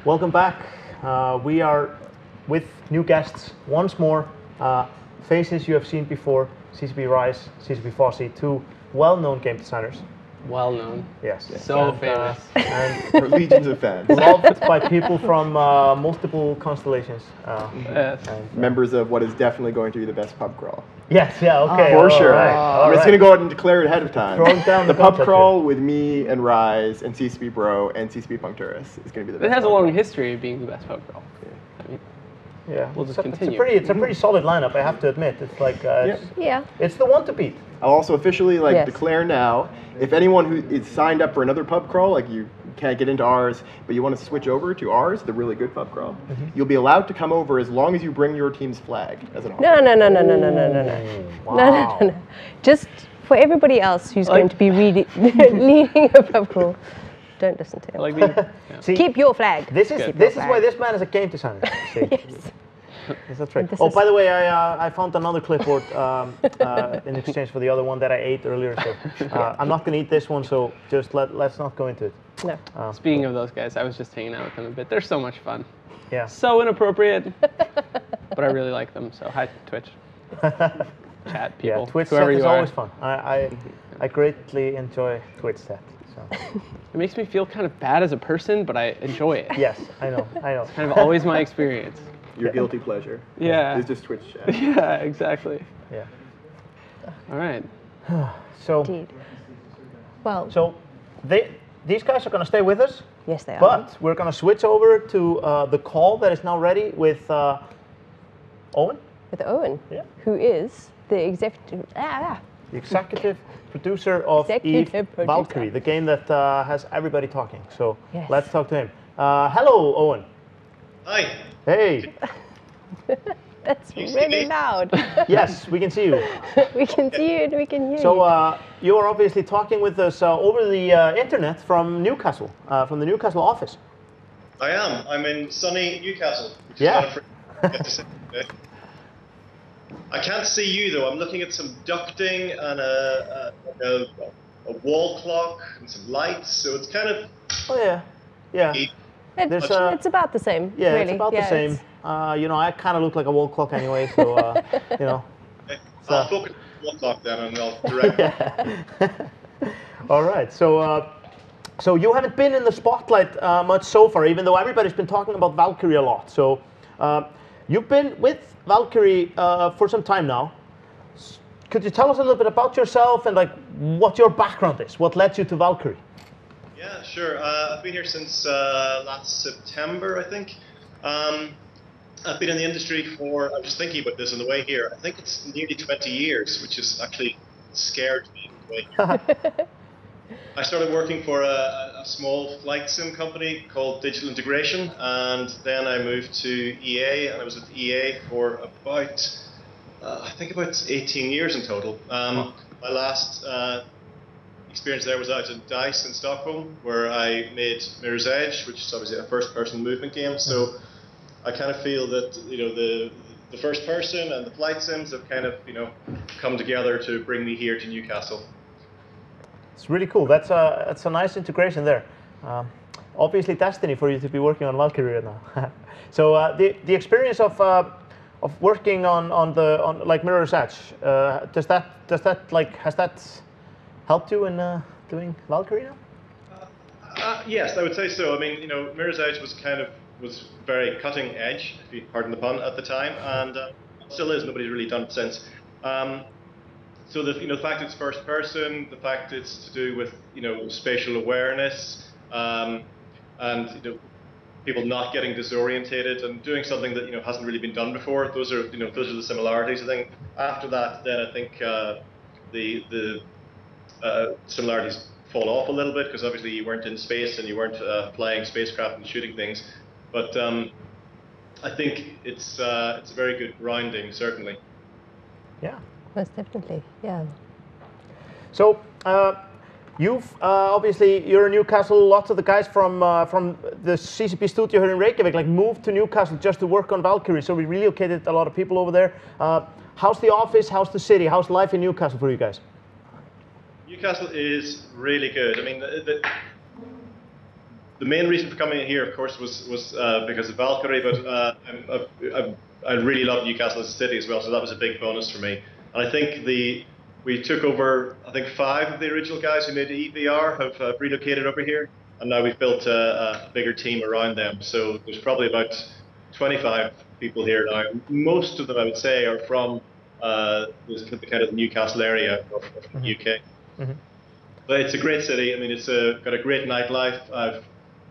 Welcome back. We are with new guests once more. Faces you have seen before, CCP Rise, CCP Fossey, 2 well-known game designers. Well-known. Yes. So famous. And legions of fans. Loved by people from multiple constellations. Members of what is definitely going to be the best pub crawl. Yes, yeah, okay. For sure. Right. I'm just going to go ahead and declare it ahead of time. Throwing down the pub crawl with me and Rise and CCP Bro and CCP Puncturus is going to be the best. It has a long history of being the best pub crawl. Yeah, we'll just continue. It's a pretty solid lineup, I have to admit. It's like it's the one to beat. I'll also officially declare now, if anyone who is signed up for another pub crawl, like you can't get into ours, but you want to switch over to ours, the really good pub crawl, you'll be allowed to come over as long as you bring your team's flag as an offer. No. No. Just for everybody else who's going to be leading a pub crawl. Don't listen to him. See, keep your flag. This is why this man is a game designer. Yes. Is that right? Oh, by the way, I found another clipboard in exchange for the other one that I ate earlier. So I'm not going to eat this one. So just let's not go into it. No. Speaking of those guys, I was just hanging out with them a bit. They're so much fun. Yeah. So inappropriate, but I really like them. So hi, Twitch. Chat people. Yeah, Twitch chat is always fun. I greatly enjoy Twitch chat. So. It makes me feel kind of bad as a person, but I enjoy it. Yes, I know. It's kind of always my experience. Your guilty pleasure. Yeah. It's just Twitch chat. Yeah, exactly. Yeah. All right. So. Indeed. Well. So, these guys are going to stay with us. Yes, they are. But we're going to switch over to the call that is now ready with Owen. With Owen. Yeah. Who is the executive. The executive producer of EVE Valkyrie, the game that has everybody talking. So let's talk to him. Hello, Owen. Hi. Hey. That's really loud. Yes, we can see you. We can see you and we can hear you. So you are obviously talking with us over the internet from Newcastle, from the Newcastle office. I am. I'm in sunny Newcastle. Which yeah. Is not a to say today. I can't see you though. I'm looking at some ducting and a wall clock and some lights. So it's kind of. Oh yeah, yeah. It's about the same. Yeah, really. It's about the same. You know, I kind of look like a wall clock anyway, so you know. Okay. I'll focus on the wall clock then, and I'll direct. All right. So you haven't been in the spotlight much so far, even though everybody's been talking about Valkyrie a lot. So you've been with Valkyrie for some time now. Could you tell us a little bit about yourself and like what your background is? What led you to Valkyrie? Yeah, sure. I've been here since last September, I think. I've been in the industry for, I was thinking about this on the way here, I think it's nearly 20 years, which is actually scared me on the way here. I started working for a small flight sim company called Digital Integration, and then I moved to EA, and I was with EA for about, I think about 18 years in total. My last experience there was out at DICE in Stockholm, where I made Mirror's Edge, which is obviously a first-person movement game. So I kind of feel that the first person and the flight sims have kind of come together to bring me here to Newcastle. It's really cool. That's a nice integration there. Obviously, destiny for you to be working on Valkyrie right now. So the experience of working on like Mirror's Edge, has that helped you in doing Valkyrie now? Yes, I would say so. I mean, Mirror's Edge was very cutting edge, if you pardon the pun, at the time, and still is. Nobody's really done it since. So the fact it's first person, the fact it's to do with spatial awareness, and people not getting disorientated and doing something that hasn't really been done before. Those are the similarities. I think after that, then I think the similarities fall off a little bit, because obviously you weren't in space and you weren't flying spacecraft and shooting things. But I think it's a very good grounding, certainly. Yeah. Most definitely, yeah. So you've obviously you're in Newcastle. Lots of the guys from the CCP studio here in Reykjavik moved to Newcastle just to work on Valkyrie. So we relocated a lot of people over there. How's the office? How's the city? How's life in Newcastle for you guys? Newcastle is really good. I mean, the main reason for coming in here, of course, was because of Valkyrie, but I really love Newcastle as a city as well, so that was a big bonus for me. And I think we took over, I think 5 of the original guys who made the EVR have relocated over here, and now we've built a bigger team around them. So there's probably about 25 people here now. Most of them, I would say, are from the kind of Newcastle area of the UK. Mm-hmm. But it's a great city. I mean, it's got a great nightlife.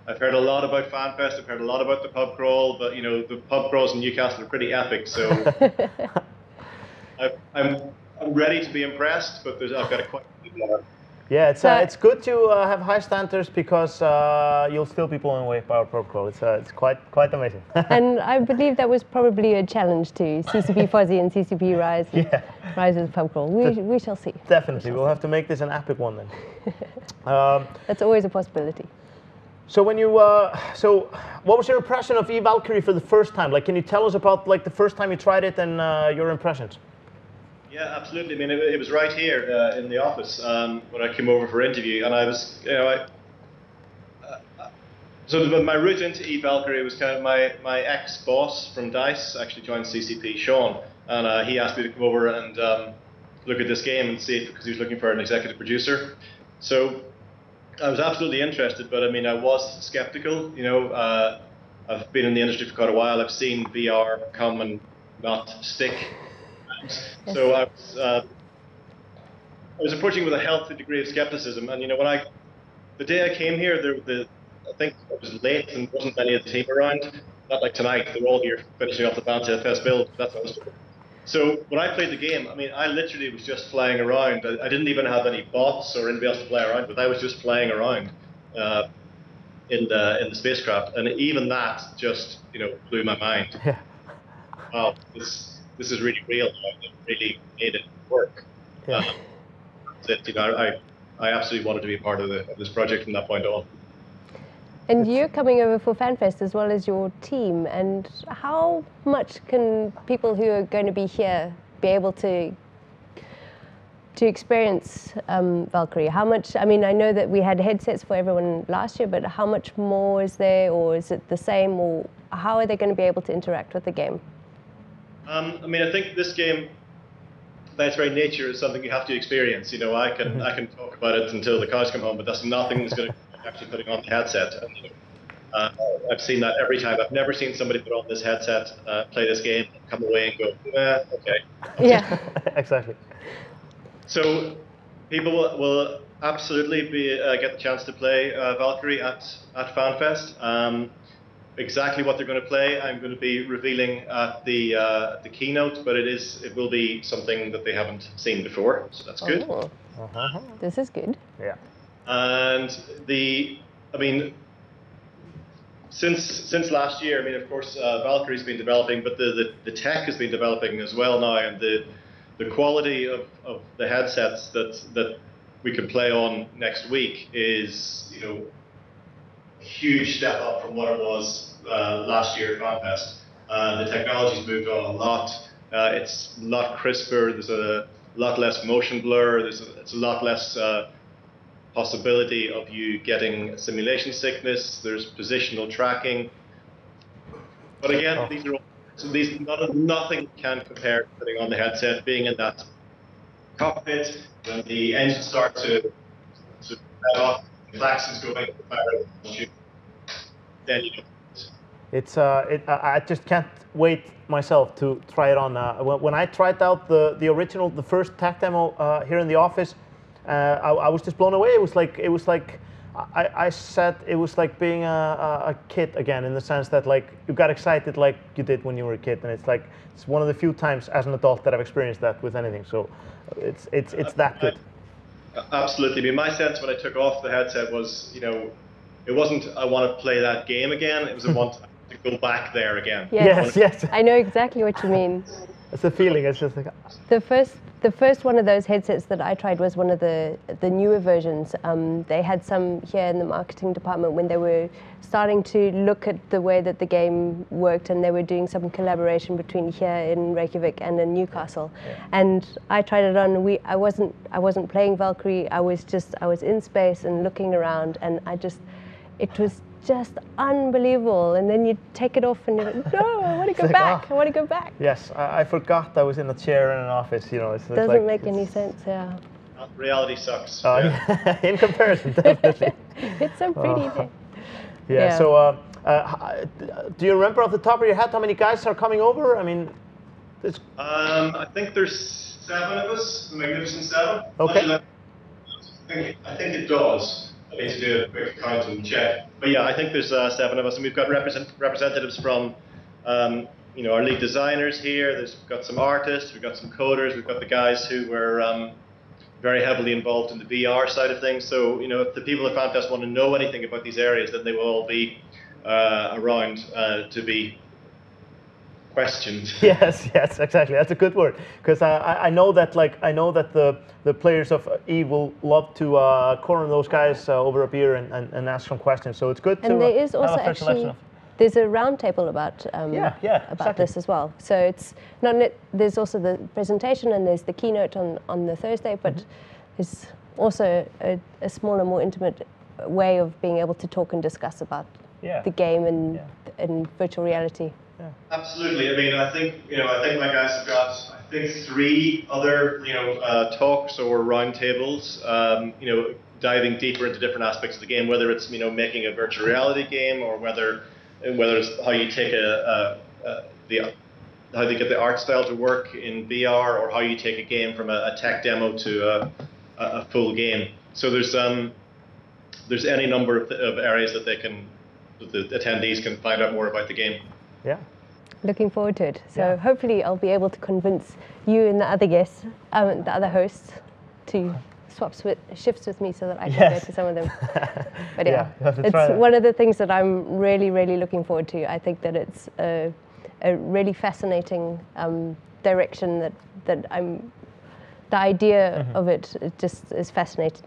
I've heard a lot about Fanfest. I've heard a lot about the pub crawl, but the pub crawls in Newcastle are pretty epic. So I'm ready to be impressed, but I've got a quite. Yeah, it's good to have high standards, because you'll still be blown away by our pub crawl. It's quite amazing. And I believe that was probably a challenge to CCP Fuzzy and CCP Rise. Yeah. Rise's pub crawl. We shall see. Definitely, we'll have to make this an epic one then. That's always a possibility. So when you, so what was your impression of Valkyrie for the first time? Like, can you tell us about the first time you tried it and your impressions? Yeah, absolutely. I mean, it was right here in the office when I came over for interview, and I was, so my route into Valkyrie was kind of my ex-boss from DICE actually joined CCP, Sean, and he asked me to come over and look at this game and see it, because he was looking for an executive producer. So I was absolutely interested, but I mean, I was skeptical. I've been in the industry for quite a while. I've seen VR come and not stick. So I was approaching with a healthy degree of skepticism, and the day I came here, I think it was late and wasn't many of the team around. Not like tonight, they're all here finishing off the Fanfest build. That's what I was doing. So when I played the game, I mean, I literally was just flying around. I didn't even have any bots or anybody else to play around with. I was just flying around. in the spacecraft, and even that just blew my mind. Yeah. Wow, this is really real. They really made it work. Yeah. I absolutely wanted to be part of this project from that point on. And you're coming over for Fanfest as well as your team. And how much can people who are going to be here be able to experience Valkyrie? How much? I mean, I know that we had headsets for everyone last year, but how much more is there, or is it the same, or how are they going to be able to interact with the game? I mean, I think this game, by its very nature, is something you have to experience. I can talk about it until the cows come home, but that's nothing that's going to actually putting on the headset. And, I've seen that every time. I've never seen somebody put on this headset, play this game, come away and go, okay. Yeah, exactly. So people will absolutely get the chance to play Valkyrie at FanFest. Exactly what they're going to play, I'm going to be revealing at the keynote, but it will be something that they haven't seen before, so that's good. Oh. This is good. Yeah. And I mean, since last year, I mean, of course, Valkyrie's been developing, but the tech has been developing as well now, and the quality of the headsets that we can play on next week is, a huge step up from what it was last year at FanFest. The technology's moved on a lot. It's a lot crisper. There's a lot less motion blur. It's a lot less possibility of you getting simulation sickness. There's positional tracking. But again, these are all, nothing can compare to putting on the headset, being in that cockpit, when the engine starts to set off, the klaxon's going, then you know. It's I just can't wait myself to try it on. When I tried out the first tech demo here in the office, I was just blown away. It was like I said it was like being a kid again, in the sense that like you got excited like you did when you were a kid, and it's one of the few times as an adult that I've experienced that with anything. So it's that good. Absolutely. I mean, my sense when I took off the headset was, it wasn't I want to play that game again. It was I want to go back there again. Yes. I know exactly what you mean. It's a feeling. It's just like the first one of those headsets that I tried was one of the newer versions. They had some here in the marketing department when they were starting to look at the way that the game worked, and they were doing some collaboration between here in Reykjavik and in Newcastle. Yeah. And I tried it on. I wasn't playing Valkyrie. I was in space and looking around, and it was just unbelievable. And then you take it off and you're like, no, I want to go back. I want to go back. Yes, I forgot I was in a chair in an office. It doesn't make any sense. Yeah. Reality sucks. Yeah. In comparison, definitely. It's so pretty. Yeah. So, do you remember off the top of your head how many guys are coming over? I mean, I think there's 7 of us, the Magnificent 7. Okay. I think it does. I need to do a quick count and check. But yeah, I think there's 7 of us, and we've got representatives from, our lead designers here. We've got some artists, we've got some coders, we've got the guys who were very heavily involved in the VR side of things. So, if the people at FanFest want to know anything about these areas, then they will all be around to be questioned. Yes, exactly. That's a good word, because I know that the players of EVE will love to corner those guys over a beer and ask some questions. So it's good to there is also have a actually there's a round table about exactly. this as well. So it's not there's also the presentation and there's the keynote on the Thursday, but there's also a smaller, more intimate way of being able to talk and discuss about the game and virtual reality. Yeah. Absolutely. I mean, I think my guys have got 3 other talks or roundtables. Diving deeper into different aspects of the game, whether it's making a virtual reality game, or whether it's how you take how they get the art style to work in VR, or how you take a game from a tech demo to a full game. So there's any number of areas that the attendees can find out more about the game. Yeah. Looking forward to it. So hopefully I'll be able to convince you and the other guests, the other hosts, to shifts with me so that I can go to some of them. But yeah, it's one of the things that I'm really, really looking forward to. I think that it's a really fascinating direction that I'm. The idea of it just is fascinating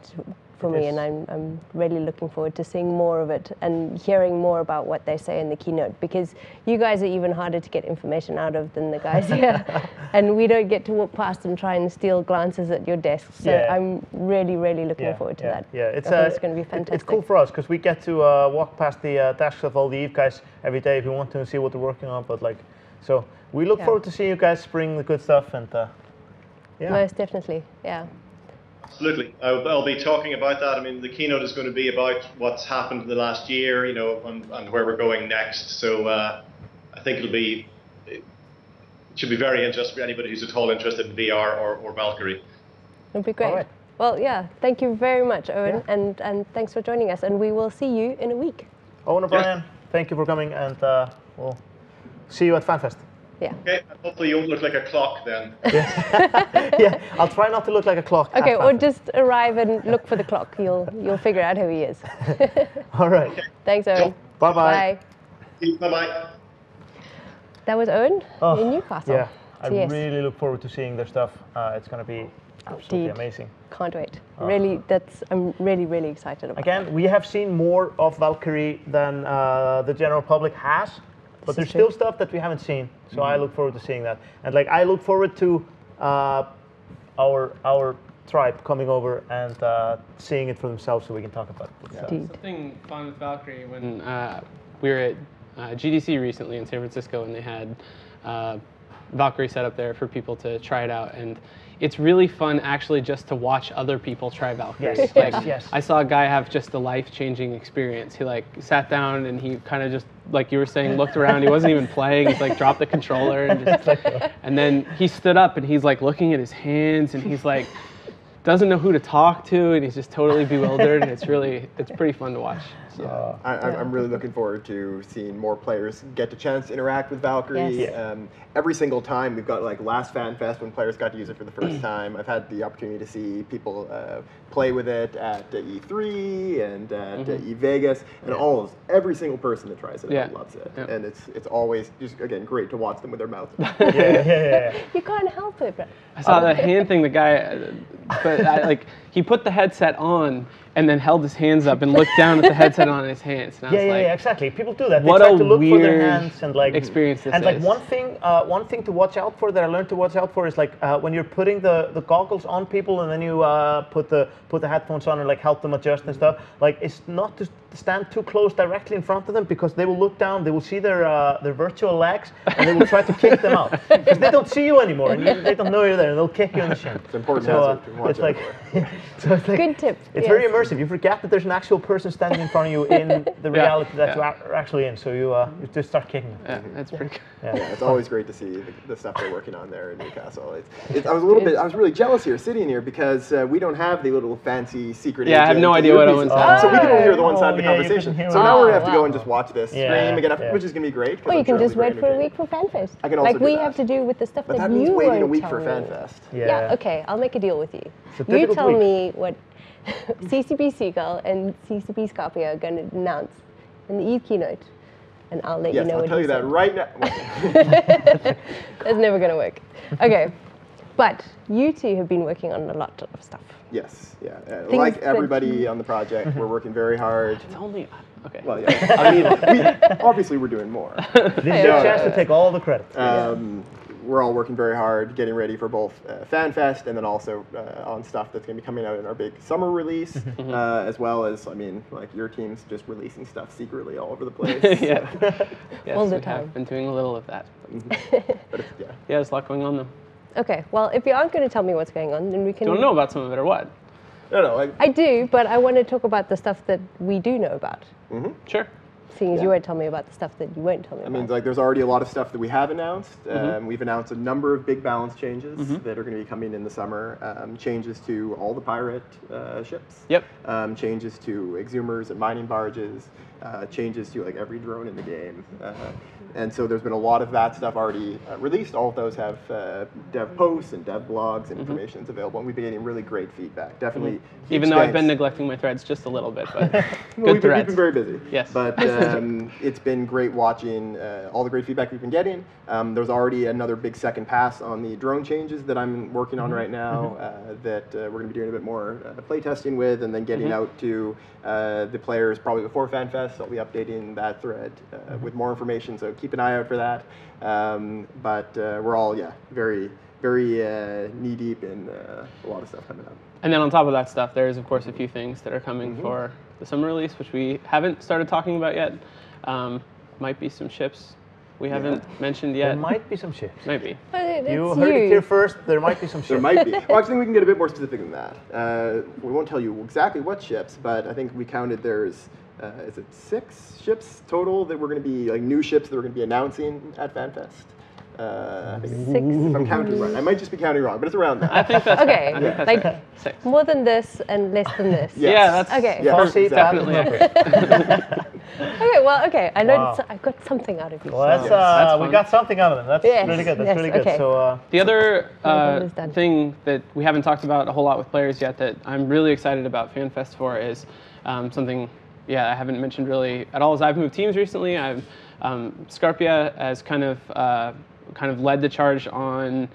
for me, and I'm really looking forward to seeing more of it and hearing more about what they say in the keynote, because you guys are even harder to get information out of than the guys here, and we don't get to walk past and try and steal glances at your desks. So I'm really, really looking forward to that. Yeah, it's going to be fantastic. It's cool for us because we get to walk past the desks of all the EVE guys every day if we want to see what they're working on. But so we look forward to seeing you guys bring the good stuff and. Most definitely, yeah. Absolutely. I'll be talking about that. I mean, the keynote is going to be about what's happened in the last year, and where we're going next. So I think it should be very interesting for anybody who's at all interested in VR or Valkyrie. It'll be great. Right. Well, yeah, thank you very much, Owen, and thanks for joining us. And we will see you in a week. Owen O'Brien, thank you for coming, and we'll see you at FanFest. Yeah. Okay, hopefully you won't look like a clock then. Yeah, I'll try not to look like a clock. Okay, or just arrive and look for the clock. You'll figure out who he is. All right. Okay. Thanks, Owen. Bye-bye. Bye-bye. That was Owen in Newcastle. Yeah, I really look forward to seeing their stuff. It's going to be absolutely amazing. Can't wait. Really, I'm really, really excited about Again, we have seen more of Valkyrie than the general public has. But there's still stuff that we haven't seen, so I look forward to seeing that. And I look forward to our tribe coming over and seeing it for themselves, so we can talk about it. Something fun with Valkyrie when we were at GDC recently in San Francisco, and they had Valkyrie set up there for people to try it out, and it's really fun actually just to watch other people try Valkyrie. Yes. I saw a guy have just a life-changing experience. He sat down and he kind of just, like you were saying, looked around. He wasn't even playing. He's dropped the controller and and then he stood up and he's looking at his hands and he's doesn't know who to talk to, and he's just totally bewildered, and it's pretty fun to watch. So. I'm really looking forward to seeing more players get the chance to interact with Valkyrie. Yes. Every single time we've got last FanFest when players got to use it for the first time. I've had the opportunity to see people play with it at E3 and at E-Vegas, and every single person that tries it loves it. Yeah. And it's always just again great to watch them with their mouth. You can't help it. But I saw that hand thing. The guy, he put the headset on and then held his hands up and looked down at the headset on his hands. And I was exactly. People do that. They what try a to look weird for their hands and experience this and is. one thing to watch out for that I learned to watch out for is when you're putting the goggles on people and then you put the headphones on and help them adjust and stuff. It's not to stand too close directly in front of them, because they will look down, they will see their virtual legs, and they will try to kick them out because they don't see you anymore and they don't know you're there, and they'll kick you in the shin. It's important to watch out for. Good tip. It's very immersive. You forget that there's an actual person standing in front of you in the reality that you are actually in, so you just start kicking them. Yeah, that's pretty good. Yeah, it's always great to see the stuff they're working on there in Newcastle. I was really jealous here, sitting here, because we don't have the little fancy secret. Yeah, I have no idea what Owen's saying. So we can only hear the one side of the conversation. So now we're going to have to go and just watch this stream again, which is going to be great. Or you can just wait for a week for FanFest. I can also we have to do with the stuff but that means you waiting a won't week tell for me. FanFest. Yeah, okay, I'll make a deal with you. You tell me what CCP Seagull and CCP Scorpio are going to announce in the EVE keynote, and I'll let you know I'll what tell you that right now. That's never going to work. Okay, but you two have been working on a lot of stuff. Yes, like everybody on the project, we're working very hard. It's only okay. Well, yeah. I mean, obviously we're doing more. This is your chance to take all the credit. We're all working very hard, getting ready for both FanFest and then also on stuff that's going to be coming out in our big summer release, as well as, your team's just releasing stuff secretly all over the place. Yes, all the time. I've been doing a little of that. But there's a lot going on though. Okay, well, if you aren't going to tell me what's going on, then we can... Don't know about some of it or what? No. I do, but I want to talk about the stuff that we do know about. Sure. Seeing as you won't tell me about the stuff that you won't tell me about. There's already a lot of stuff that we have announced. We've announced a number of big balance changes that are going to be coming in the summer. Changes to all the pirate ships. Yep. Changes to exhumers and mining barges. changes to like every drone in the game. And so there's been a lot of that stuff already released. All of those have dev posts and dev blogs and information is available. And we've been getting really great feedback. Definitely. Even though I've been neglecting my threads just a little bit, but we've been very busy. Yes. But it's been great watching all the great feedback we've been getting. There's already another big second pass on the drone changes that I'm working on right now that we're going to be doing a bit more play testing with, and then getting out to the players probably before FanFest. I'll be updating that thread with more information, so keep an eye out for that. But we're all, very, very knee-deep in a lot of stuff coming up. And then on top of that stuff, there's, of course, a few things that are coming for the summer release, which we haven't started talking about yet. Might be some ships we haven't mentioned yet. There might be some ships. Maybe. You heard it here first. There might be some ships. There might be. Well, actually, we can get a bit more specific than that. We won't tell you exactly what ships, but I think we counted there's, is it 6 ships total that we're going to be, like new ships that we're going to be announcing at FanFest? I think 6. If I'm counting right. I might just be counting wrong, but it's around that. I think that's okay. Right. Think Like that's 6. more than this and less than this. Yes. Yeah, that's okay. Yes, definitely accurate. Okay, well, okay. I learned. I got something out of you. Well, that's we got something out of them. That's really good. That's really good. Okay. So the other thing that we haven't talked about a whole lot with players yet that I'm really excited about FanFest for is something, I haven't mentioned really at all. Is I've moved teams recently. I've Scarpia has kind of led the charge on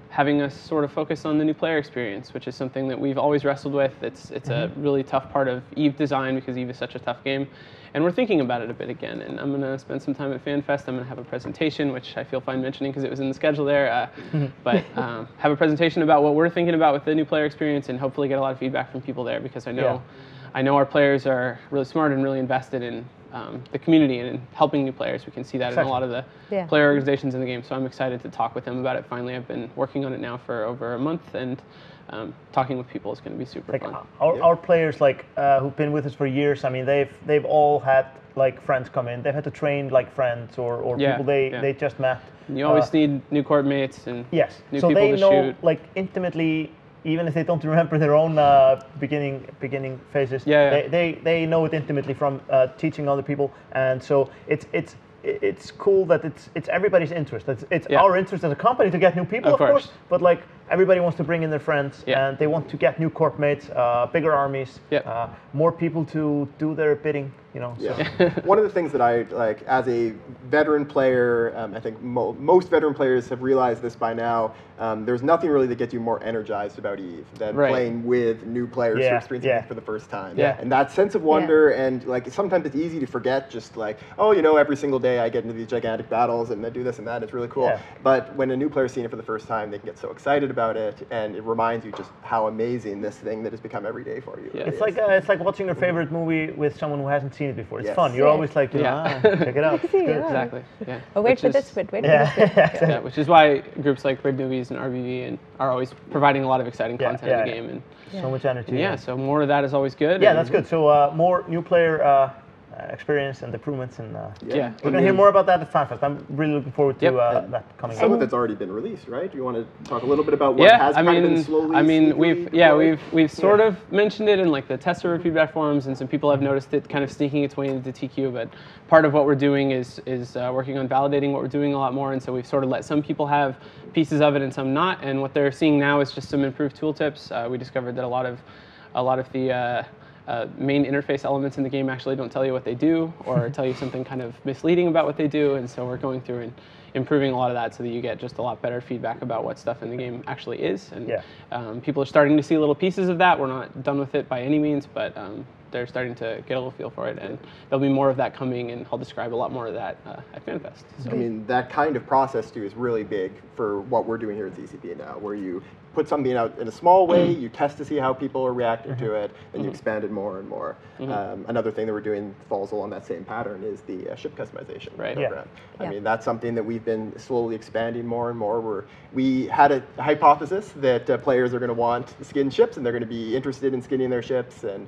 having us sort of focus on the new player experience, which is something that we've always wrestled with. It's a really tough part of EVE design because EVE is such a tough game. And we're thinking about it a bit again. And I'm going to spend some time at FanFest. I'm going to have a presentation, which I feel fine mentioning because it was in the schedule there. But have a presentation about what we're thinking about with the new player experience and hopefully get a lot of feedback from people there because I know our players are really smart and really invested in the community and in helping new players. We can see that in a lot of the player organizations in the game. So I'm excited to talk with them about it. Finally, I've been working on it now for over a month, and talking with people is going to be super fun. Our players, who've been with us for years, I mean, they've all had friends come in. They've had to train friends or people they just met. You always need new court mates and new so people they to know shoot. Intimately. Even if they don't remember their own beginning phases, they know it intimately from teaching other people, and so it's cool that it's everybody's interest. It's our interest as a company to get new people, of course, but everybody wants to bring in their friends, and they want to get new corp mates, bigger armies, more people to do their bidding. One of the things that I like as a veteran player, I think most veteran players have realized this by now. There's nothing really that gets you more energized about EVE than playing with new players who are experiencing it for the first time. And that sense of wonder, and sometimes it's easy to forget. Just every single day I get into these gigantic battles and I do this and that. It's really cool. But when a new player's seeing it for the first time, they can get so excited about it, and it reminds you just how amazing this thing that has become every day for you. It's like watching your favorite movie with someone who hasn't seen it before. It's fun. You're always check it out. Exactly. Yeah. Oh, wait for this bit. Wait for this bit. Which is why groups like Red Newbies and RVV are always providing a lot of exciting content in the game. And so much energy. So more of that is always good. Yeah, that's good. So more new player experience and improvements, and we're going to hear more about that at FanFest. I'm really looking forward to that coming. Some of it's already been released, right? Do you want to talk a little bit about what has been slowly? We've sort of mentioned it in the test server feedback forums, and some people have noticed it kind of sneaking its way into TQ. But part of what we're doing is working on validating what we're doing a lot more, and so we've sort of let some people have pieces of it and some not. And what they're seeing now is just some improved tooltips. We discovered that a lot of the main interface elements in the game actually don't tell you what they do or tell you something kind of misleading about what they do, and so we're going through and improving a lot of that so that you get just a lot better feedback about what stuff in the game actually is. And people are starting to see little pieces of that. We're not done with it by any means, but they're starting to get a little feel for it, and there'll be more of that coming, and I'll describe a lot more of that at FanFest. So. I mean, that kind of process too is really big for what we're doing here at ZCP now, where you put something out in a small way, you test to see how people are reacting to it, then you expand it more and more. Another thing that we're doing falls along that same pattern is the ship customization program. I mean, that's something that we've been slowly expanding more and more. We had a hypothesis that players are going to want skin ships, and they're going to be interested in skinning their ships. And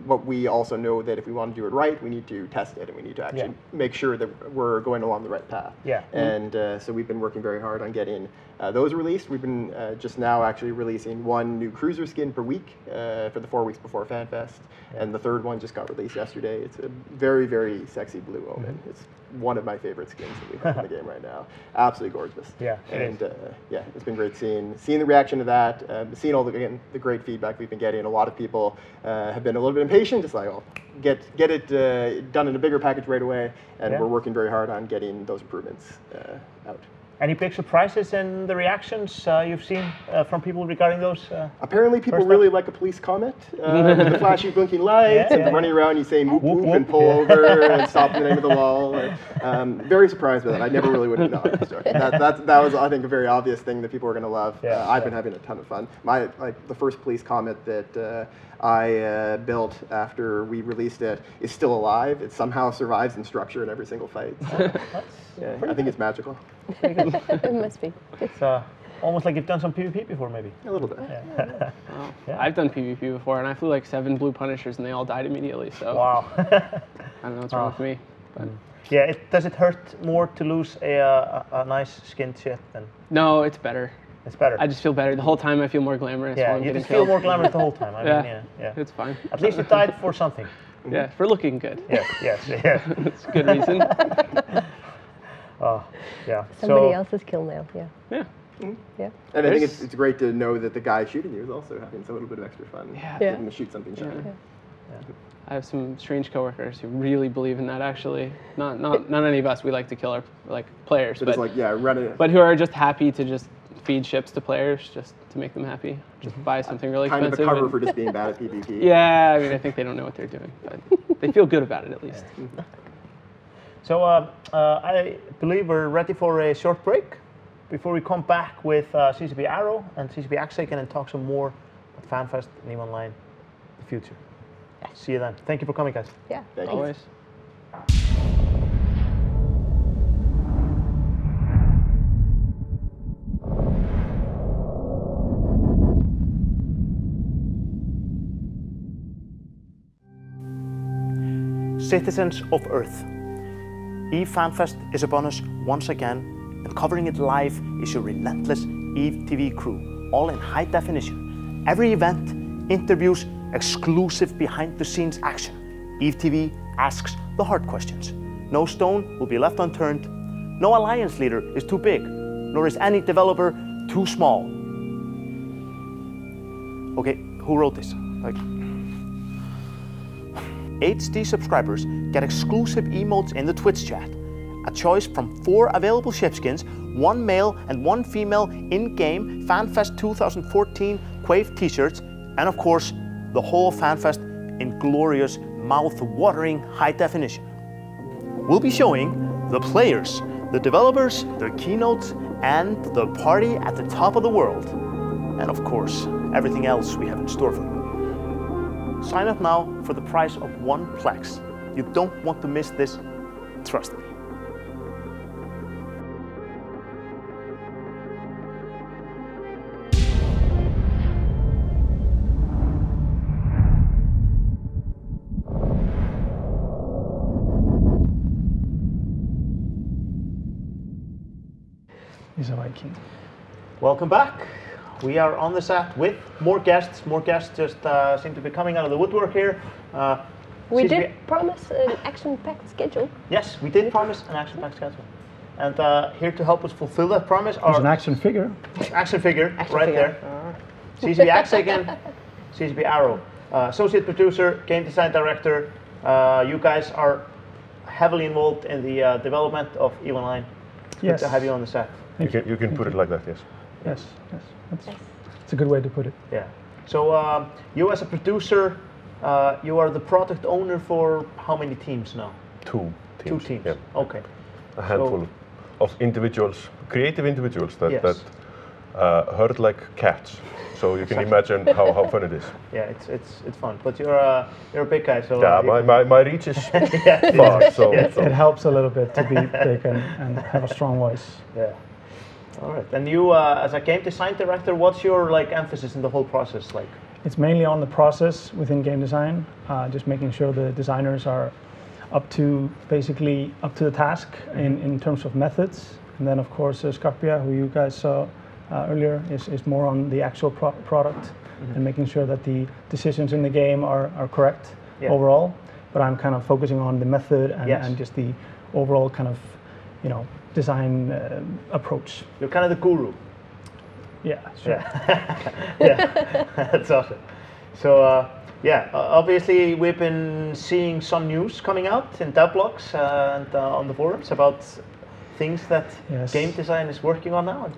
what we also know that if we want to do it right, we need to test it, and we need to actually make sure that we're going along the right path. And so we've been working very hard on getting those released. We've been just now actually releasing one new cruiser skin per week for the 4 weeks before FanFest, and the third one just got released yesterday. It's a very, very sexy blue Omen. It's one of my favorite skins that we have in the game right now. Absolutely gorgeous. Yeah, and yeah, it's been great seeing the reaction to that, seeing all the great feedback we've been getting. A lot of people have been a little bit impatient, just like, oh, get it done in a bigger package right away, and we're working very hard on getting those improvements out. Any big surprises in the reactions you've seen from people regarding those? Apparently people really like a police comet with the flashy blinking lights and running around, you say whoop whoop and pull over and stop in the name of the wall. Very surprised by that. I never really would have known that story. That was, I think, a very obvious thing that people were going to love. I've been having a ton of fun. The first police comet that I built after we released it is still alive. It somehow survives in structure in every single fight. So, yeah, I think it's magical. It must be. It's almost like you've done some PvP before, maybe. A little bit. Wow. I've done PvP before, and I flew like 7 blue Punishers, and they all died immediately. So wow. I don't know what's wrong with me. But. Yeah, does it hurt more to lose a nice skinned shit than? No, it's better. It's better. I just feel better. The whole time I feel more glamorous. Yeah, you just feel more glamorous the whole time. I mean, yeah. It's fine. At least you died for something. Yeah, for looking good. Yes. That's a good reason. Yeah. Somebody else's kill now. Yeah. Yeah. Mm-hmm. Yeah. And I think it's great to know that the guy shooting you is also having a little bit of extra fun. Yeah. Getting to shoot something shiny. I have some strange coworkers who really believe in that. Actually, not any of us. We like to kill our players, but run it. But who are just happy to just feed ships to players just to make them happy. Just buy something really expensive. Kind of a cover for just being bad at PvP. Yeah, I mean, I think they don't know what they're doing, but they feel good about it at least. So I believe we're ready for a short break before we come back with CCP Arrow and CCP Axaken and talk some more about FanFest and EVE Online, the future. See you then. Thank you for coming, guys. Yeah. Thank you. Always. Citizens of Earth, EVE FanFest is upon us once again, and covering it live is your relentless EVE TV crew, all in high definition. Every event, interviews, exclusive behind-the-scenes action. EVE TV asks the hard questions. No stone will be left unturned. No alliance leader is too big, nor is any developer too small. Okay, who wrote this? HD subscribers get exclusive emotes in the Twitch chat, a choice from 4 available ship skins, 1 male and 1 female in-game FanFest 2014 Quave t-shirts, and of course, the whole FanFest in glorious, mouth-watering high definition. We'll be showing the players, the developers, their keynotes, and the party at the top of the world. And of course, everything else we have in store for you. Sign up now for the price of 1 Plex. You don't want to miss this, trust me. He's a Viking. Welcome back. We are on the set with more guests. More guests just seem to be coming out of the woodwork here. We did promise an action-packed schedule. Yes, we did promise an action-packed schedule. And here to help us fulfill that promise are... There's an action figure. Action figure, right there. CCP Axaken, CCP Arrow. Associate producer, game design director. You guys are heavily involved in the development of EVE Online. It's good to have you on the set. You can put it like that, yes. Yes. It's a good way to put it. Yeah. So you as a producer, you are the product owner for how many teams now? 2 teams. 2 teams. Yeah. Okay. A handful of individuals, creative individuals that herd like cats. So you can imagine how fun it is. Yeah, it's fun. But you're a big guy, so yeah, my reach is far. So it helps a little bit to be big and have a strong voice. Yeah. All right. And you, as a game design director, what's your emphasis in the whole process like? It's mainly on the process within game design, just making sure the designers are up to the task in terms of methods. And then of course Scarpia, who you guys saw earlier is more on the actual product and making sure that the decisions in the game are correct overall. But I'm kind of focusing on the method and just the overall kind of, design approach. You're kind of the guru. Yeah, sure. Yeah, that's awesome. So obviously we've been seeing some news coming out in devlogs and on the forums about things that game design is working on now.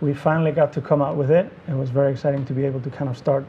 We finally got to come out with it. It was very exciting to be able to kind of start,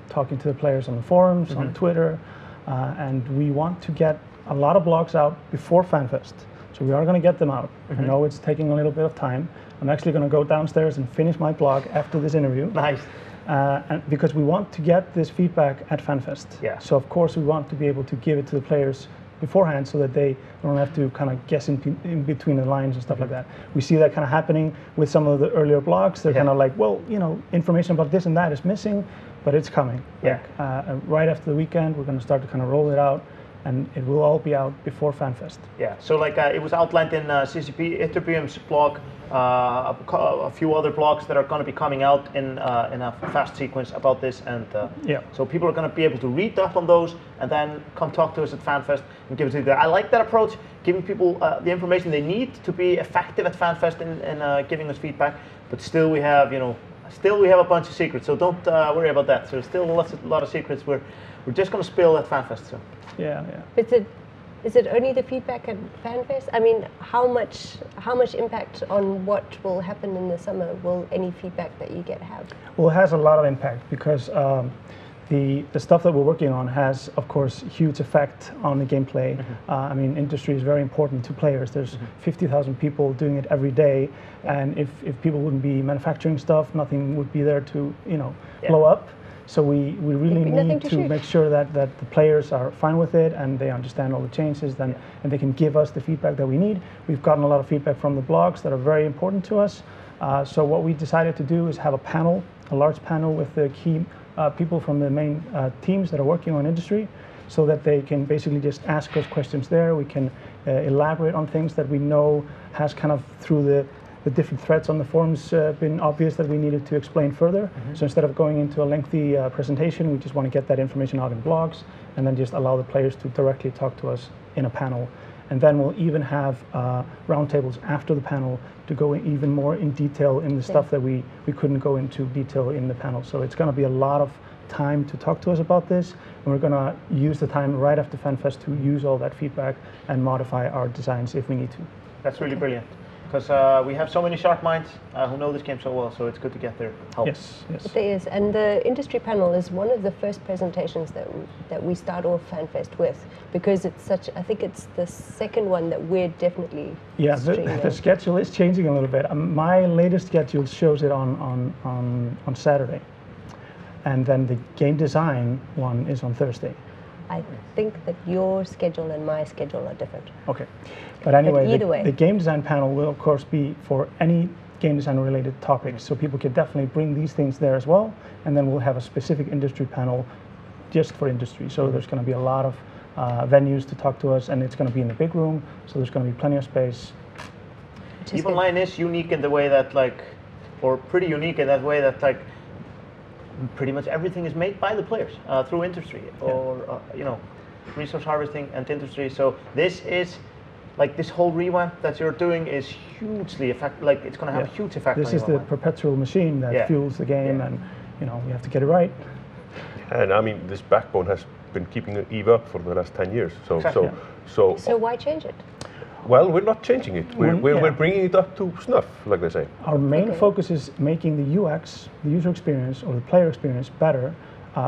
talking to the players on the forums, on Twitter, and we want to get a lot of blogs out before Fanfest. So we are going to get them out. I know it's taking a little bit of time. I'm actually going to go downstairs and finish my blog after this interview. Nice. And because we want to get this feedback at Fanfest. Yeah. So of course we want to be able to give it to the players beforehand so that they don't have to kind of guess in between the lines and stuff like that. We see that kind of happening with some of the earlier blogs. They're kind of like, well, information about this and that is missing, but it's coming. Yeah. Right after the weekend, we're going to start to kind of roll it out, and it will all be out before Fanfest. Yeah, so it was outlined in CCP Ethereum's blog, a few other blogs that are going to be coming out in a fast sequence about this, and so people are going to be able to read up on those and then come talk to us at Fanfest and give it to them. I like that approach, giving people the information they need to be effective at Fanfest in giving us feedback, but still we have a bunch of secrets, so don't worry about that. So there's still a lot of secrets we're just going to spill at Fanfest. So. Yeah. Is it only the feedback at Fanfest? I mean, how much impact on what will happen in the summer will any feedback that you get have? Well, it has a lot of impact because the stuff that we're working on has, of course, huge effect on the gameplay. I mean, industry is very important to players. There's 50,000 people doing it every day, and if people wouldn't be manufacturing stuff, nothing would be there to blow up. So we really need to make sure that the players are fine with it and they understand all the changes, and they can give us the feedback that we need. We've gotten a lot of feedback from the blogs that are very important to us. So what we decided to do is have a large panel with the key people from the main teams that are working on industry, so that they can basically just ask us questions there. We can elaborate on things that we know has kind of through the different threads on the forums been obvious that we needed to explain further. So instead of going into a lengthy presentation, we just want to get that information out in blogs and then just allow the players to directly talk to us in a panel. And then we'll even have roundtables after the panel to go even more in detail in the stuff that we couldn't go into detail in the panel. So it's going to be a lot of time to talk to us about this, and we're going to use the time right after Fanfest to use all that feedback and modify our designs if we need to. That's really brilliant. Because we have so many sharp minds who know this game so well, so it's good to get their help. Yes. It is, and the industry panel is one of the first presentations that we start off Fanfest with, because it's I think it's the second one that we're definitely the schedule is changing a little bit. My latest schedule shows it on Saturday, and then the game design one is on Thursday. I think that your schedule and my schedule are different. Okay. But anyway, either way, the game design panel will, of course, be for any game design related topics. So people can definitely bring these things there as well. And then we'll have a specific industry panel just for industry. So there's going to be a lot of venues to talk to us, and it's going to be in the big room. So there's going to be plenty of space. EVE Online is unique in the way that, pretty unique in that way that, pretty much everything is made by the players through industry or resource harvesting and industry. So this is this whole revamp that you're doing is hugely it's going to have a huge effect. This is the perpetual machine that fuels the game, and we have to get it right. And I mean, this backbone has been keeping EVE up for the last 10 years. So why change it? Well, we're not changing it. We're bringing it up to snuff, like they say. Our main focus is making the UX, the user experience, or the player experience better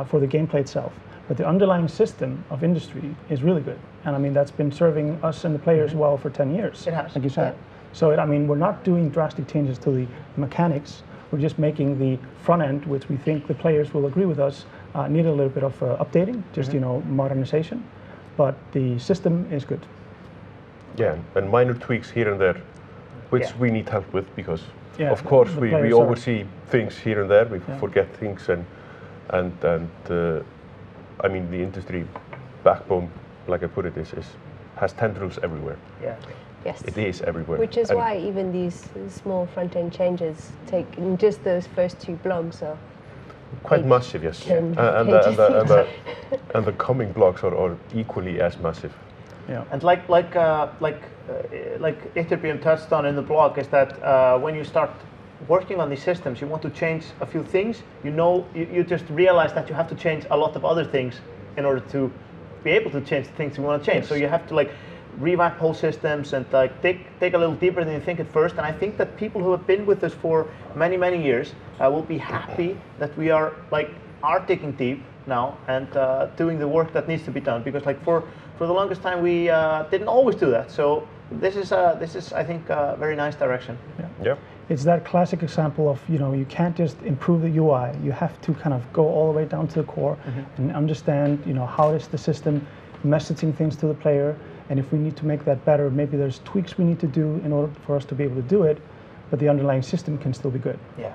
for the gameplay itself. But the underlying system of industry is really good. And I mean, that's been serving us and the players well for 10 years, it has. like you said. So, we're not doing drastic changes to the mechanics. We're just making the front end, which we think the players will agree with us, need a little bit of updating, just, modernization. But the system is good. Yeah, and minor tweaks here and there, which we need help with because, of course, we oversee things here and there. We forget things, and I mean, the industry backbone, like I put it, has tendrils everywhere. Yeah. Yes. It is everywhere. Which is why even these small front-end changes take, in just those first 2 blogs are quite massive, yes. And the coming blogs are equally as massive. Yeah. And like Ithirbeam touched on in the blog is that when you start working on these systems, you want to change a few things. You just realize that you have to change a lot of other things in order to be able to change the things you want to change. Yes. So you have to revamp whole systems and dig a little deeper than you think at first. And I think that people who have been with us for many years will be happy that we are digging deep now and doing the work that needs to be done. Because for the longest time we didn't always do that. So this is I think a very nice direction. Yeah. It's that classic example of, you can't just improve the UI. You have to kind of go all the way down to the core and understand, how is the system messaging things to the player. And if we need to make that better, maybe there's tweaks we need to do in order for us to be able to do it, but the underlying system can still be good. Yeah.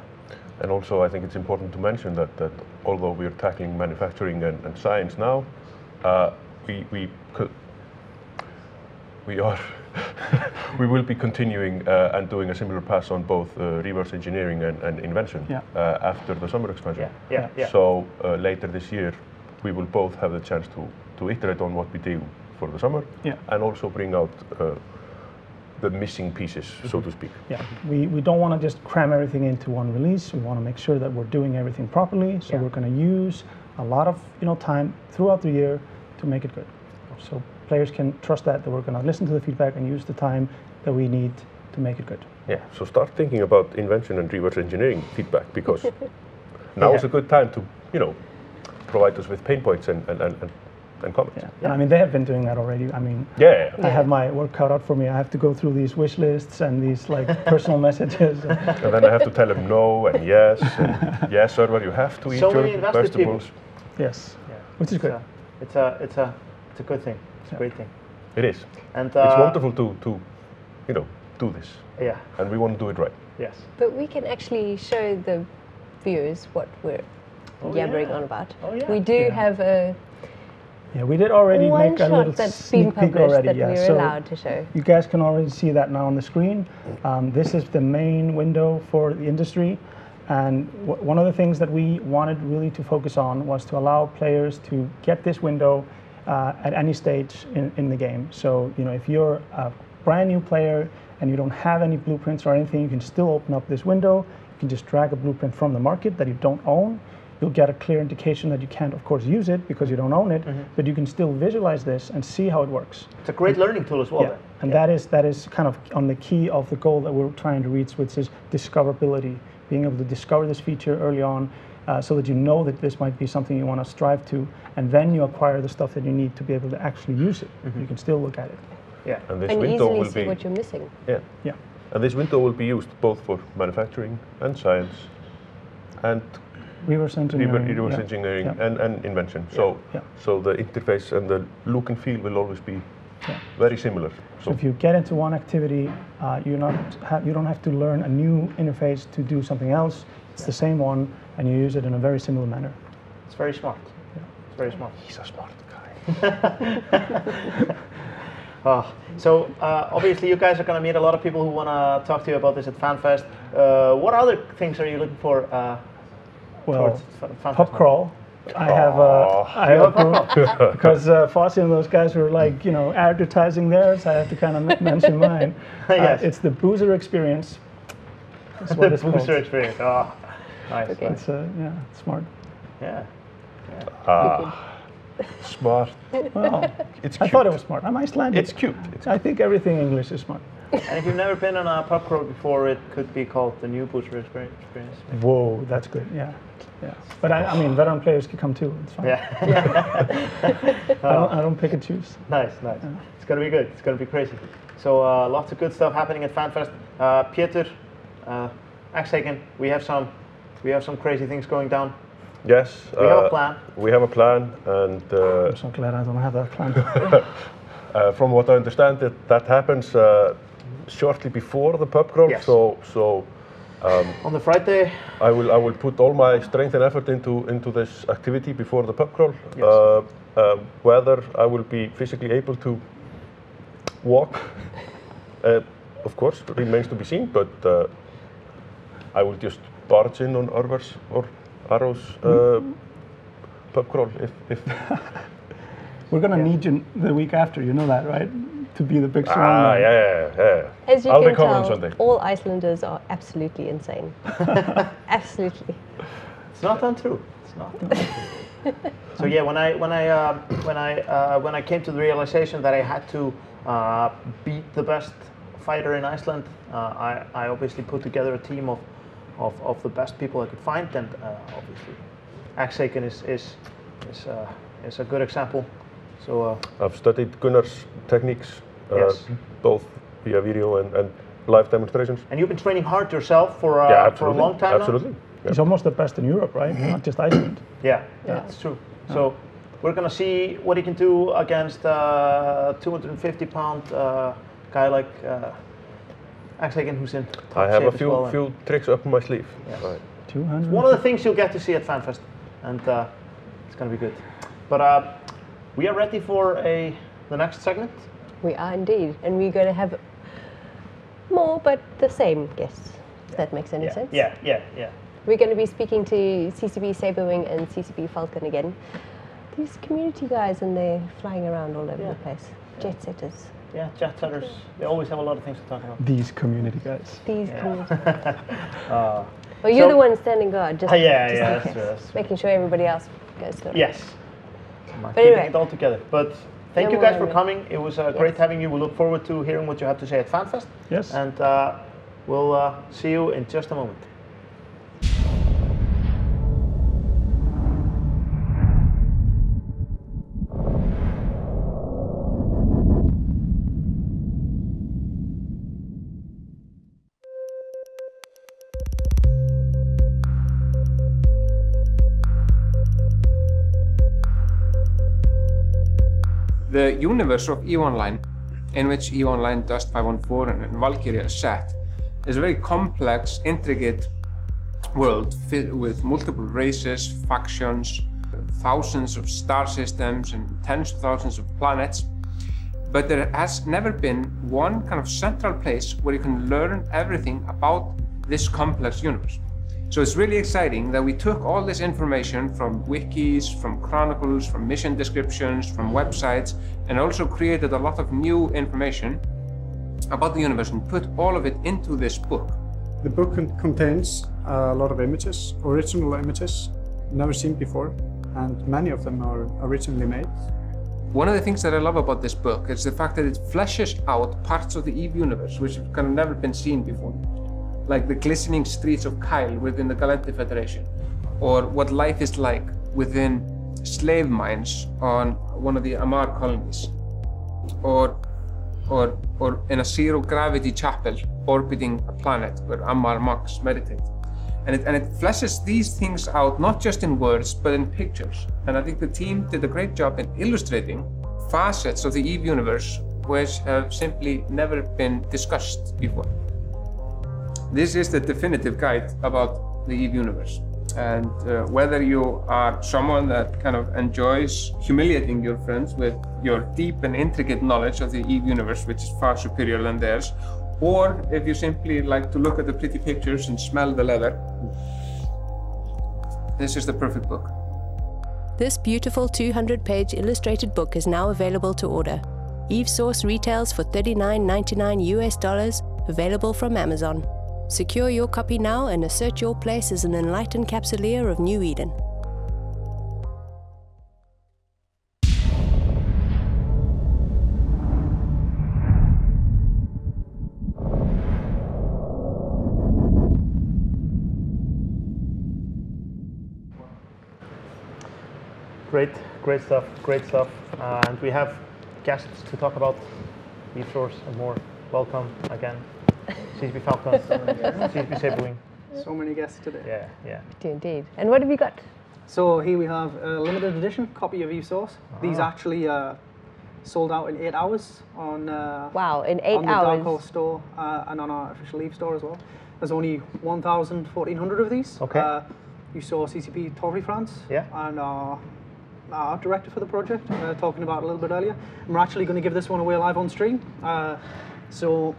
And also I think it's important to mention that although we're tackling manufacturing and science now, we will be continuing and doing a similar pass on both reverse engineering and invention after the summer expansion. Yeah. So later this year, we will both have the chance to iterate on what we do for the summer and also bring out the missing pieces, so to speak. Yeah, we don't want to just cram everything into one release. We want to make sure that we're doing everything properly. So we're going to use a lot of time throughout the year to make it good. So players can trust that we're going to listen to the feedback and use the time that we need to make it good. Yeah, so start thinking about invention and reverse engineering feedback, because now is a good time to, provide us with pain points and comments. Yeah. And I mean, they have been doing that already. I mean, I have my work cut out for me. I have to go through these wish lists and these personal messages. And then I have to tell them no and yes, and yes, server, you have to eat your vegetables. Yes, which is good. It's a good thing. It's a great thing. It is. And it's wonderful to do this. Yeah. And we want to do it right. Yes. But we can actually show the viewers what we're yabbering on about. Oh, yeah. We do have a we did already make a little sneak peek already. That we're allowed to show. You guys can already see that now on the screen. This is the main window for the industry. And one of the things that we wanted really to focus on was to allow players to get this window at any stage in the game. So, if you're a brand new player and you don't have any blueprints or anything, you can still open up this window. You can just drag a blueprint from the market that you don't own. You'll get a clear indication that you can't, of course, use it because you don't own it, but you can still visualize this and see how it works. It's a great learning tool as well. Yeah. And that is kind of on the key of the goal that we're trying to reach, which is discoverability, being able to discover this feature early on so that you know that this might be something you want to strive to, and then you acquire the stuff that you need to be able to actually use it. You can still look at it. Yeah. And this and window easily will see be what you're missing. Yeah. And this window will be used both for manufacturing and science and reverse engineering, engineering and invention. So the interface and the look and feel will always be very similar. So if you get into one activity, you don't have to learn a new interface to do something else. It's the same one, and you use it in a very similar manner. It's very smart. It's very smart. He's a smart guy. So obviously you guys are going to meet a lot of people who want to talk to you about this at Fanfest. What other things are you looking for? Well, pub crawl. I have because Fossey and those guys were advertising theirs. I have to kind of mention mine. Yes. It's the Boozer experience. That's what it's Boozer experience. Oh, nice. Okay. It's smart. Yeah. Smart. Well, it's cute. I thought it was smart. I'm Icelandic. It's cute. I think everything English is smart. And if you've never been on a pub crawl before, it could be called the new Boozer experience. Whoa, that's good. Yeah. But I mean, veteran players can come too. It's fine. I don't pick and choose. Nice. Yeah. It's gonna be good. It's gonna be crazy. So lots of good stuff happening at Fanfest. Pétur, X-Haken, we have some crazy things going down. Yes. We have a plan. We have a plan, and I'm so glad I don't have that plan. From what I understand, that happens shortly before the pub crawl. Yes. So on the Friday, I will put all my strength and effort into this activity before the pub crawl. Yes. Whether I will be physically able to walk Of course, remains to be seen, but I will just barge in on Arvar's or Arrow's pub crawl if We're going to need you the week after, you know that, right? To be the big strong man. Yeah. As you I'll can be coming on tell, Sunday. all Icelanders are absolutely insane. Absolutely. It's not untrue. It's not untrue. So yeah, when I came to the realization that I had to beat the best fighter in Iceland, I obviously put together a team of the best people I could find, and obviously Axaken is a good example. So I've studied Gunnar's techniques, yes. both via video and live demonstrations. And you've been training hard yourself for a long time absolutely. now? Yeah. He's almost the best in Europe, right? Not just Iceland. Yeah, that's true. So we're going to see what he can do against 250-pound guy like Axaken, who's in top I have shape a few tricks up my sleeve. Yes. Right. 200. It's one of the things you'll get to see at Fanfest, and it's going to be good. But we are ready for the next segment. We are indeed, and we're going to have more, but the same guests. If that makes any sense. Yeah. We're going to be speaking to CCB Saberwing and CCB Falcon again. These community guys, and they're flying around all over the place. Jet setters. Yeah, jet setters. They always have a lot of things to talk about. These community guys. These community guys. Well, you're the one standing guard, just that's making sure everybody else goes through. Yes. But anyway, it all together. But thank you guys for coming. It was great having you. We look forward to hearing what you have to say at Fanfest. Yes. And we'll see you in just a moment. The universe of EVE Online, in which EVE Online, Dust 514 and Valkyrie are set, is a very complex, intricate world filled with multiple races, factions, thousands of star systems and tens of thousands of planets. But there has never been one kind of central place where you can learn everything about this complex universe. So it's really exciting that we took all this information from wikis, from chronicles, from mission descriptions, from websites, and also created a lot of new information about the universe and put all of it into this book. The book contains a lot of images, original images, never seen before, and many of them are originally made. One of the things that I love about this book is the fact that it fleshes out parts of the EVE universe which have kind of never been seen before. Like the glistening streets of Kyle within the Galente Federation, or what life is like within slave mines on one of the Amar colonies, or in a zero-gravity chapel orbiting a planet where Amar monks meditate. And it fleshes these things out not just in words, but in pictures. And I think the team did a great job in illustrating facets of the EVE universe which have simply never been discussed before. This is the definitive guide about the EVE universe. And whether you are someone that kind of enjoys humiliating your friends with your deep and intricate knowledge of the EVE universe, which is far superior than theirs, or if you simply like to look at the pretty pictures and smell the leather, this is the perfect book. This beautiful 200-page illustrated book is now available to order. EVE Source retails for $39.99 US, available from Amazon. Secure your copy now and assert your place as an enlightened capsuleer of New Eden. Great stuff. And we have guests to talk about EVE Source and more. Welcome again. CCB Falcon, CCB Saberwing. So many guests today. Yeah. Indeed. And what have we got? So here we have a limited edition copy of EVE Source. These actually sold out in 8 hours on wow, in 8 on the hours. Dark Horse store and on our official EVE store as well. There's only 1,400 of these. Okay. You saw CCP Torri France and our art director for the project talking about it a little bit earlier. And we're actually going to give this one away live on stream. So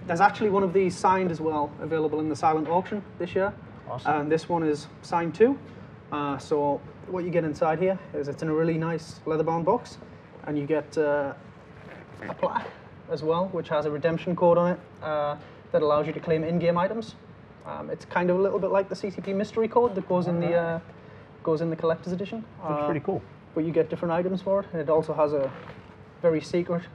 there's actually one of these signed as well, available in the silent auction this year. Awesome. And this one is signed too. So what you get inside here is it's in a really nice leather-bound box, and you get a plaque as well, which has a redemption code on it that allows you to claim in-game items. It's kind of a little bit like the CCP mystery code that goes in the collector's edition. That's pretty cool. But you get different items for it, and it also has a very secret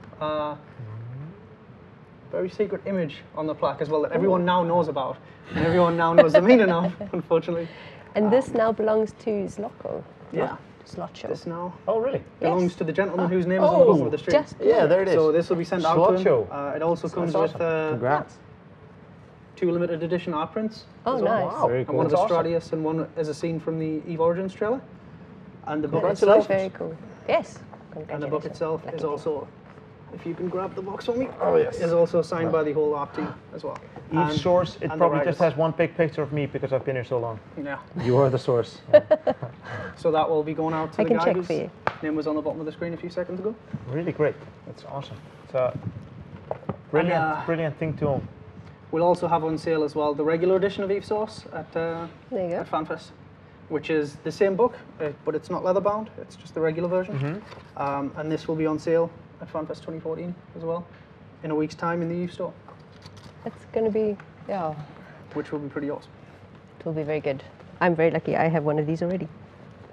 image on the plaque as well that everyone now knows about, and everyone now knows the meaning of, unfortunately. And this now belongs to Zloko. Yeah. Slot show. This now really belongs to the gentleman whose name is on the bottom of the street. There it is. So this will be sent out to him. It also comes with congrats. 2 limited edition art prints. Oh, nice. Wow. Very cool. And one is Stradius, and one is a scene from the EVE Origins trailer. And the book Congratulations. itself. Very cool. Yes. And the book itself is also, if you can grab the box for me, yes. is also signed by the whole art team as well. Each source, it probably just has one big picture of me because I've been here so long. Yeah. You are the source. So that will be going out to I the can guy check whose for you. name was on the bottom of the screen a few seconds ago. Really great. That's awesome. It's a brilliant thing to own. We'll also have on sale as well the regular edition of EVE Source at Fanfest, which is the same book, but it's not leather bound. It's just the regular version. And this will be on sale at Fanfest 2014 as well, in a week's time in the EVE store. It's going to be, which will be pretty awesome. It will be very good. I'm very lucky. I have one of these already.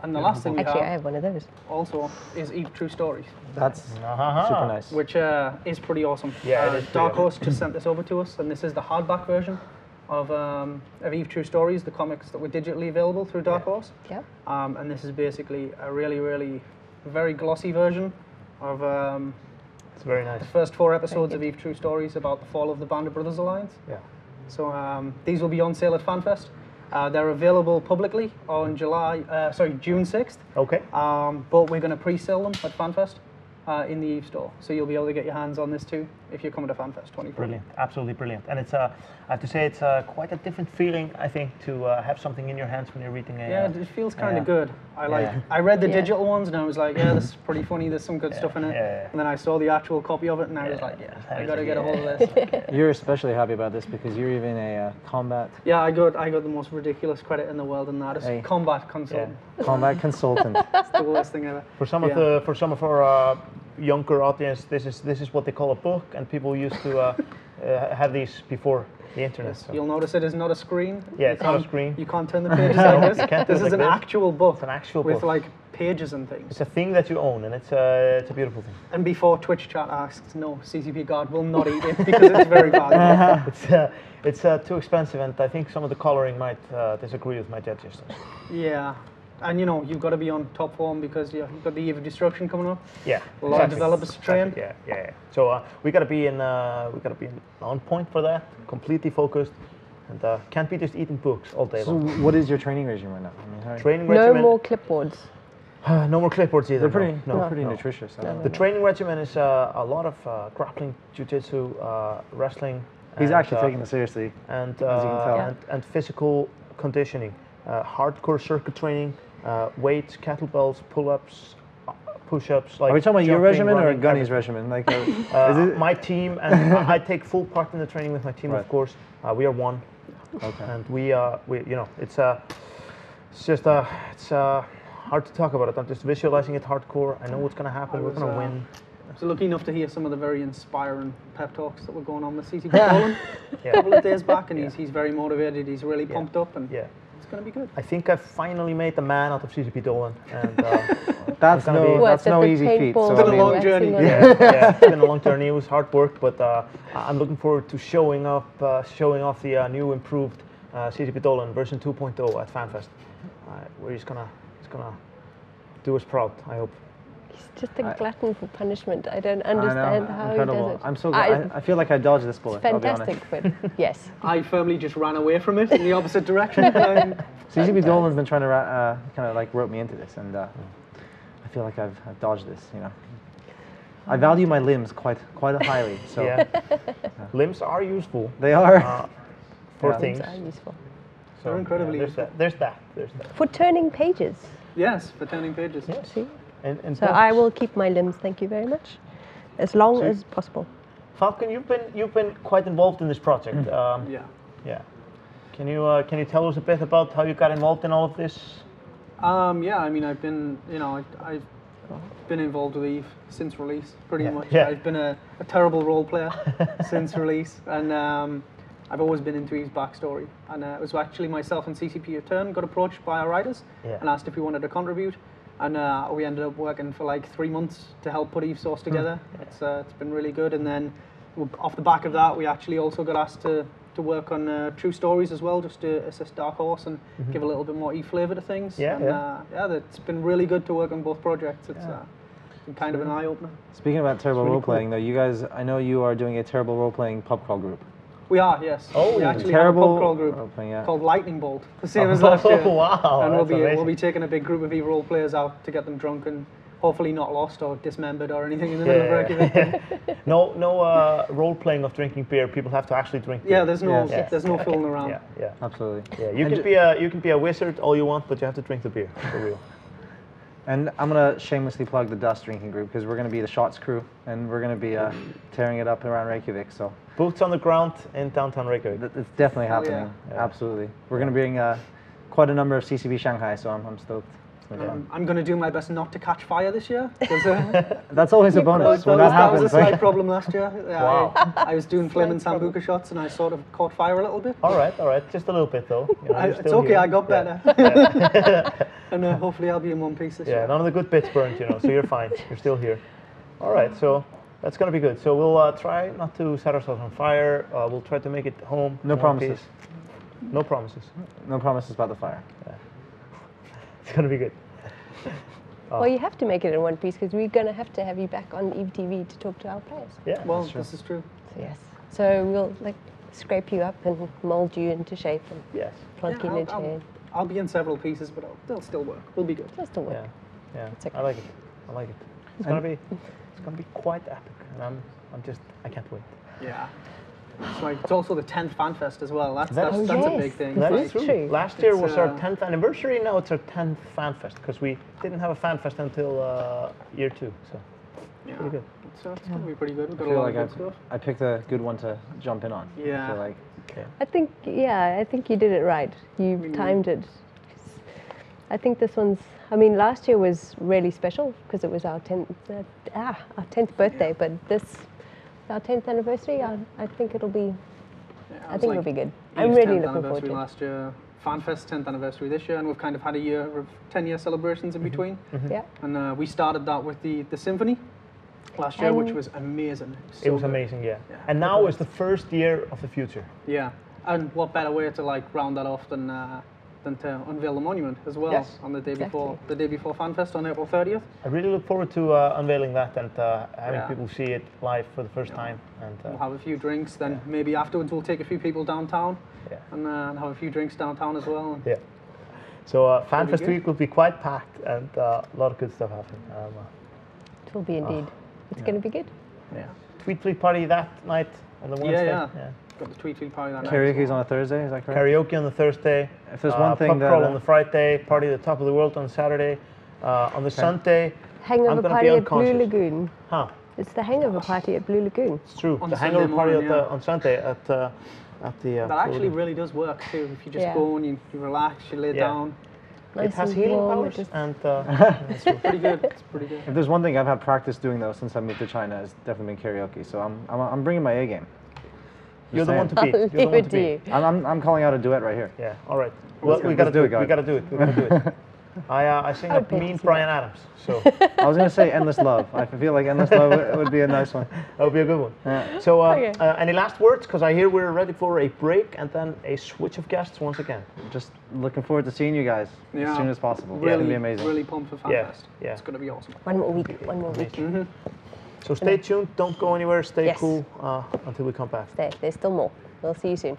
And the last thing we I have one of those. Also is EVE True Stories. That's super nice. Which is pretty awesome. Yeah, it is Dark Horse just sent this over to us, and this is the hardback version of EVE True Stories, the comics that were digitally available through Dark Horse. Yeah. And this is basically a really, very glossy version of it's very nice. The first 4 episodes of EVE True Stories about the fall of the Band of Brothers Alliance. Yeah. So these will be on sale at Fanfest. They're available publicly on June 6th. Okay. But we're going to pre-sell them at Fanfest in the EVE store. So you'll be able to get your hands on this too if you're coming to Fanfest 2014. Brilliant, absolutely brilliant. And it's, I have to say, it's quite a different feeling, I think, to have something in your hands when you're reading a... Yeah, it feels kind of good. I read the digital ones and I was like, yeah, this is pretty funny, there's some good stuff in it. And then I saw the actual copy of it and I was like, I got to get a hold of this. You're especially happy about this because you're even a combat... Yeah, I got the most ridiculous credit in the world, and that is combat consultant. Yeah. Combat consultant. It's the worst thing ever. For some of our younger audience, this is what they call a book, and people used to have these before the internet. Yes, so. You'll notice it is not a screen. Yeah, it's not a screen. You can't turn the pages like this. This is an actual book. It's an actual book. With like pages and things. It's a thing that you own, and it's a beautiful thing. And before Twitch chat asks, no, CCP Guard will not eat it because it's very valuable. It's too expensive, and I think some of the coloring might disagree with my judges. Yeah. And you know, you've got to be on top form because you've got the Eve of Destruction coming up. Yeah, a lot of developers to train. Yeah. So we got to be on point for that, completely focused, and can't be just eating books all day long. So what is your training regime right now? I mean, training regimen. No more clipboards. No more clipboards either. They're pretty nutritious. The training regimen is a lot of grappling, jiu-jitsu, wrestling. He's actually taking it seriously, and as you can tell. And physical conditioning, hardcore circuit training. Weights, kettlebells, pull-ups, push-ups. Like are we talking about your regimen or Gunny's everything. regimen? Like, is it my team, and I take full part in the training with my team, of course. We are one, and we you know, it's just hard to talk about it. I'm just visualizing it hardcore. I know what's going to happen. We're going to win. I was lucky enough to hear some of the very inspiring pep talks that were going on with CCP Poland a couple of days back, and he's very motivated. He's really pumped up, and it's going to be good. I think I've finally made the man out of CCP Dolan, and that's no easy feat. So it's been a long journey. It's been a long journey. It was hard work, but I'm looking forward to showing off the new improved CCP Dolan version 2.0 at Fanfest, where he's gonna do us proud, I hope. He's just a glutton for punishment. I don't understand how he does it. I'm so glad. I feel like I dodged this bullet. Fantastic, but yes. I firmly just ran away from it in the opposite direction. CCP Dolan's been trying to kind of like rope me into this, and I feel like I've dodged this. You know, I value my limbs quite highly. So limbs are useful. They are for things. Limbs are useful. So they're incredibly useful. There's that. For turning pages. Yes, for turning pages. Yes. See? So I will keep my limbs, thank you very much, as long as possible. Falcon, you've been quite involved in this project. Yeah. Yeah. Can you tell us a bit about how you got involved in all of this? Yeah, I mean, I've been involved with Eve since release, pretty much. Yeah. I've been a terrible role player since release, and I've always been into Eve's backstory. And it was actually myself and CCP Return got approached by our writers and asked if we wanted to contribute. And we ended up working for like 3 months to help put Eve Source together. It's been really good. And then off the back of that, we actually also got asked to work on True Stories as well, just to assist Dark Horse and give a little bit more Eve flavour to things. Yeah, it's been really good to work on both projects. It's been kind of an eye-opener. Speaking about terrible really role-playing, though, you guys, I know you are doing a terrible role-playing pub crawl group. We are, yes. Oh, we actually terrible have a pub crawl group called Lightning Bolt, the same as last year. Wow, and we'll be taking a big group of Eve role players out to get them drunk and hopefully not lost or dismembered or anything in the middle of Reykjavik. No role playing of drinking beer. People have to actually drink beer. Yeah, there's no fooling around. Yeah, absolutely. Yeah, you can be a wizard all you want, but you have to drink the beer for real. And I'm going to shamelessly plug the Dust drinking group because we're going to be the Shots crew and we're going to be tearing it up around Reykjavik. So boots on the ground in downtown Reykjavik. It's definitely happening. Yeah. Absolutely. We're going to bring quite a number of CCB Shanghai, so I'm stoked. I'm going to do my best not to catch fire this year. That's always a bonus when that happens. That was a slight problem last year. Wow. I was doing flaming Sambuca shots and I sort of caught fire a little bit. All right. Just a little bit though. You know, it's okay, I got better. And hopefully I'll be in one piece this year. Yeah, none of the good bits burnt, so you're fine. You're still here. All right, so that's going to be good. So we'll try not to set ourselves on fire. We'll try to make it home. No promises. No promises. No promises about the fire. Yeah. It's going to be good. Well, you have to make it in one piece because we're going to have you back on Eve TV to talk to our players. Yeah, well, this is true. So, yes. So we'll scrape you up and mold you into shape and plug you into. I'll be in several pieces, but they'll still work. We'll be good. They'll still work. Yeah. Okay. I like it. It's gonna be quite epic, and I can't wait. Yeah. It's also the 10th Fanfest as well. That's a big thing. That is true. Last year was our 10th anniversary. Now it's our 10th Fanfest because we didn't have a Fanfest until year 2. So pretty good. So it's gonna be pretty good. We've got I feel a lot of like good stuff. I picked a good one to jump in on. Yeah. I feel like. I think you did it right. You timed it. I think this one's. I mean, last year was really special because it was our 10th birthday. But this, our 10th anniversary. I think it'll be. I think it'll be good. I'm really looking forward to it. Last year, Fanfest 10th anniversary this year, and we've kind of had a year of 10-year celebrations in between. Yeah. And we started that with the symphony last year, which was amazing. It was amazing, yeah. And now is the first year of the future. Yeah, and what better way to round that off than to unveil the monument as well on the day before Fanfest on April 30th. I really look forward to unveiling that and having people see it live for the first time. And we'll have a few drinks. Then maybe afterwards we'll take a few people downtown and have a few drinks downtown as well. Yeah. So Fanfest week will be quite packed and a lot of good stuff happening. It will be indeed. It's going to be good. Yeah. Tweet Fleet party that night on the Wednesday. Yeah. Got the Tweet Fleet party that night. Karaoke's on a Thursday, is that correct? Karaoke on the Thursday. If there's one thing pub crawl on the Friday, party at the top of the world on Saturday. On the Sunday, hangover party at Blue Lagoon. Huh? It's the hangover party at Blue Lagoon. It's true. The hangover party on Sunday at the. That actually really does work too. If you just go and you relax, you lay down. It has healing powers, and it's pretty good. It's pretty good. If there's one thing I've had practice doing though since I moved to China, it's definitely been karaoke. So I'm bringing my A game. You're the one to beat. You're the one to beat. I'm calling out a duet right here. Yeah. All right. Well, we gotta do it. We gotta do it. I sing a mean Bryan Adams. So I was gonna say Endless Love. I feel like Endless Love would be a nice one. That would be a good one. Yeah. So any last words? Because I hear we're ready for a break and then a switch of guests once again. Just looking forward to seeing you guys as soon as possible. Really, it's gonna be amazing. Really pumped for Fanfest. Yeah. It's gonna be awesome. One more week. So stay tuned. Don't go anywhere. Stay cool until we come back. Stay. There's still more. We'll see you soon.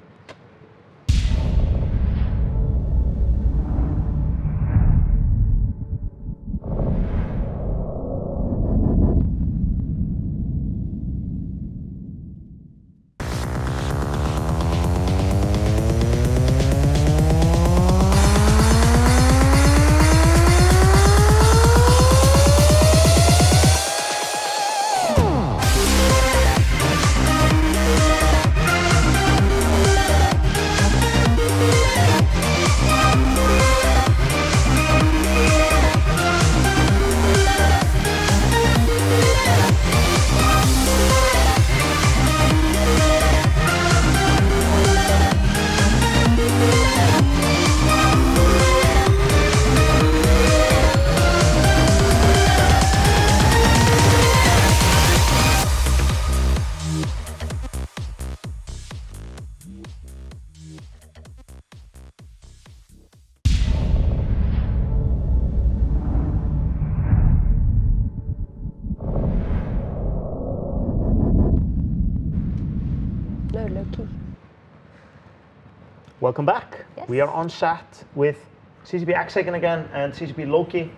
Welcome back. Yes. We are on chat with CCP Axaken again and CCP Loki.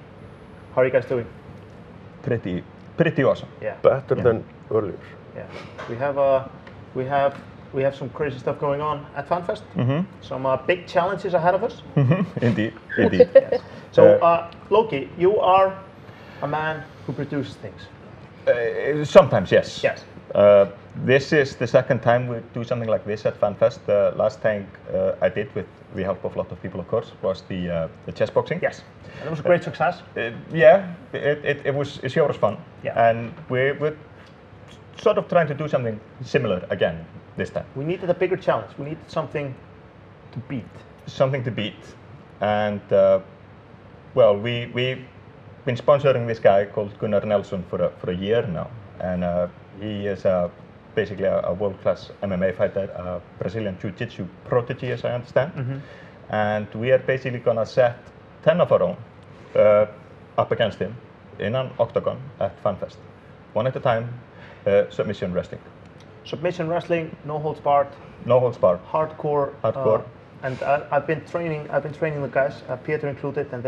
How are you guys doing? Pretty awesome. Yeah. Better than earlier. Yeah. We have some crazy stuff going on at Fanfest. Some big challenges ahead of us. Indeed. Yes. So Loki, you are a man who produces things. Sometimes, yes. Yes. This is the second time we do something like this at Fanfest. The last thing I did, with the help of a lot of people, of course, was the chess boxing. Yes. And it was a great success. Yeah, it was sure was fun. Yeah. And we're sort of trying to do something similar again this time. We needed a bigger challenge. We needed something to beat. Something to beat. And well, we've been sponsoring this guy called Gunnar Nelson for a year now. And he is basically a world-class MMA fighter, a Brazilian Jiu-Jitsu prodigy, as I understand. And we are basically gonna set 10 of our own up against him in an octagon at Fanfest. One at a time, submission wrestling. Submission wrestling, no holds barred. No holds barred. Hardcore. Hardcore. And I've been training the guys, Peter included, and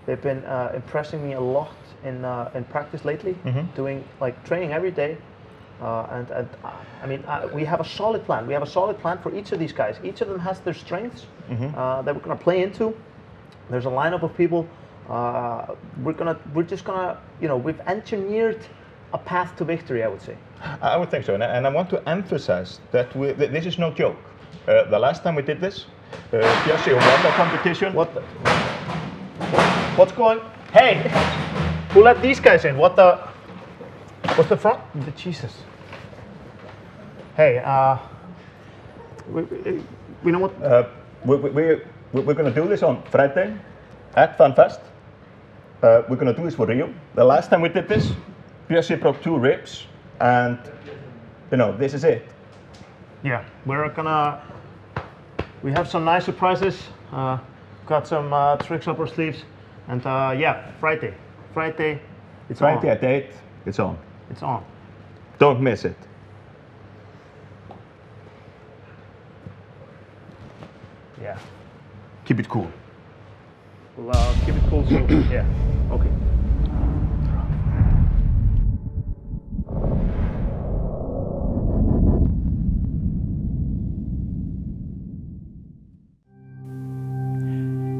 they've been impressing me a lot in practice lately. Doing training every day. I mean, we have a solid plan. We have a solid plan for each of these guys. Each of them has their strengths that we're going to play into. There's a lineup of people. We're just gonna, we've engineered a path to victory, I would say. I would think so, and I want to emphasize that this is no joke. The last time we did this, Bjössi won the competition. What's going? Hey, who let these guys in? What's the front? Jesus. Hey, we know what? We're going to do this on Friday at Fanfest. We're going to do this for real. The last time we did this, Bjössi broke 2 ribs, and this is it. Yeah, we have some nice surprises. Got some tricks up our sleeves, and yeah, Friday, it's on. Friday at 8, it's on. It's on. Don't miss it. Yeah. Keep it cool. We'll keep it cool. So yeah. Okay.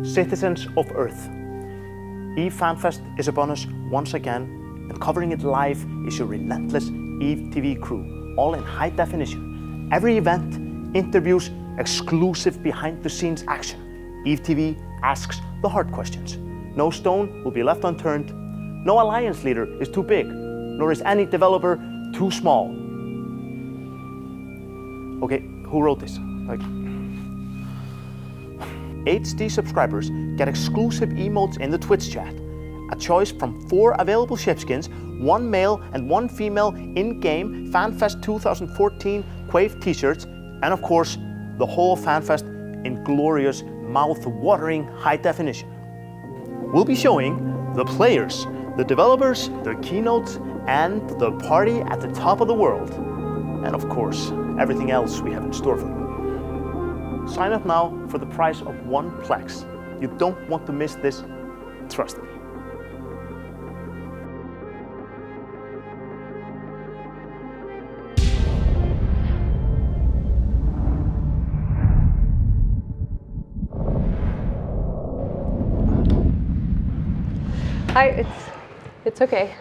Citizens of Earth, EVE Fanfest is upon us once again, and covering it live is your relentless EVE TV crew, all in high definition. Every event, interviews, exclusive behind-the-scenes action. EVE TV asks the hard questions. No stone will be left unturned. No alliance leader is too big, nor is any developer too small. Okay, who wrote this? HD subscribers get exclusive emotes in the Twitch chat, a choice from 4 available shipskins, 1 male and 1 female in-game FanFest 2014 Quave t-shirts, and of course, the whole FanFest in glorious, mouth-watering high definition. We'll be showing the players, the developers, their keynotes, and the party at the top of the world. And of course, everything else we have in store for you. Sign up now for the price of 1 Plex. You don't want to miss this, trust me. It's okay.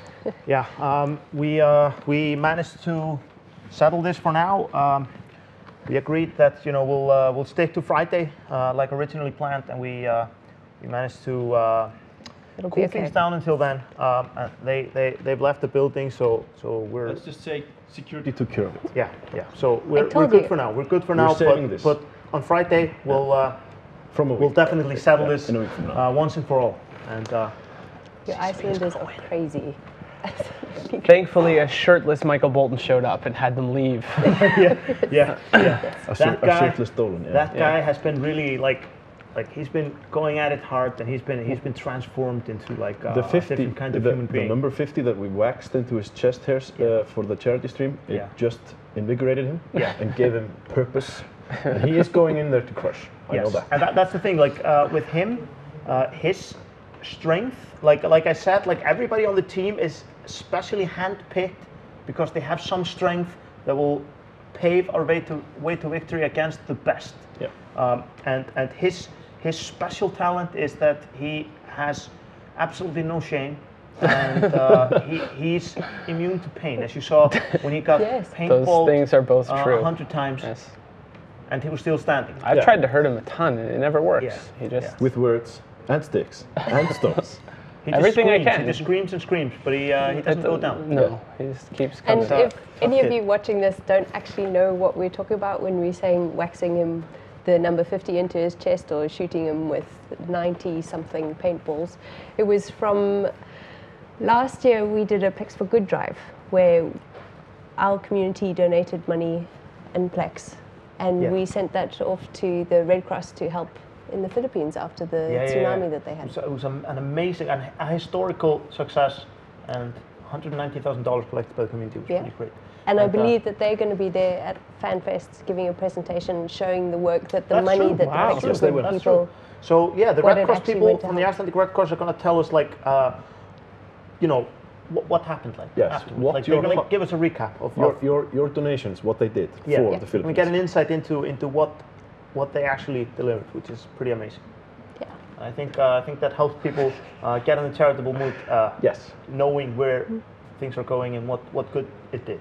Yeah, we managed to settle this for now. We agreed that we'll stick to Friday like originally planned, and we managed to cool things down until then. They've left the building, so we're. Let's just say security took care of it. Yeah. So we're good for now. We're good for now. But on Friday we'll definitely settle this once and for all. And your Icelanders are crazy. Thankfully, a shirtless Michael Bolton showed up and had them leave. yeah. A shirtless Dolan. Yeah. That guy has been really like he's been going at it hard, and he's been transformed into the 50 different kind of human being. The number 50 that we waxed into his chest hairs for the charity stream, it just invigorated him and gave him purpose. And he is going in there to crush. I know that. And that's the thing. Like with him, his strength, like I said, like everybody on the team is specially handpicked because they have some strength that will pave our way to victory against the best. Yeah. And his special talent is that he has absolutely no shame. And he's immune to pain, as you saw when he got paintballed. Those things are both true. 100 times. Yes. And he was still standing. I've tried to hurt him a ton, and it never works. Yeah. He just with words and sticks and stones. Everything I can. He just screams and screams, but he doesn't go down. No, he just keeps coming. And if any of you watching this don't actually know what we're talking about when we're saying waxing him the number 50 into his chest or shooting him with 90-something paintballs, it was from last year we did a Plex for Good drive where our community donated money and Plex, and we sent that off to the Red Cross to help in the Philippines after the tsunami that they had. It was an amazing and a historical success, and $190,000 collected by the community, which was pretty great. And I believe that they're going to be there at Fanfest giving a presentation showing the work that the money that the people. So yeah, the Red Cross people from the Icelandic Red Cross are going to tell us like, you know, what happened like afterwards. Like they're going to give us a recap of your donations, what they did for the Philippines. We get an insight into what they actually delivered, which is pretty amazing. Yeah. I think that helps people get in a charitable mood. Knowing where things are going and what good it did.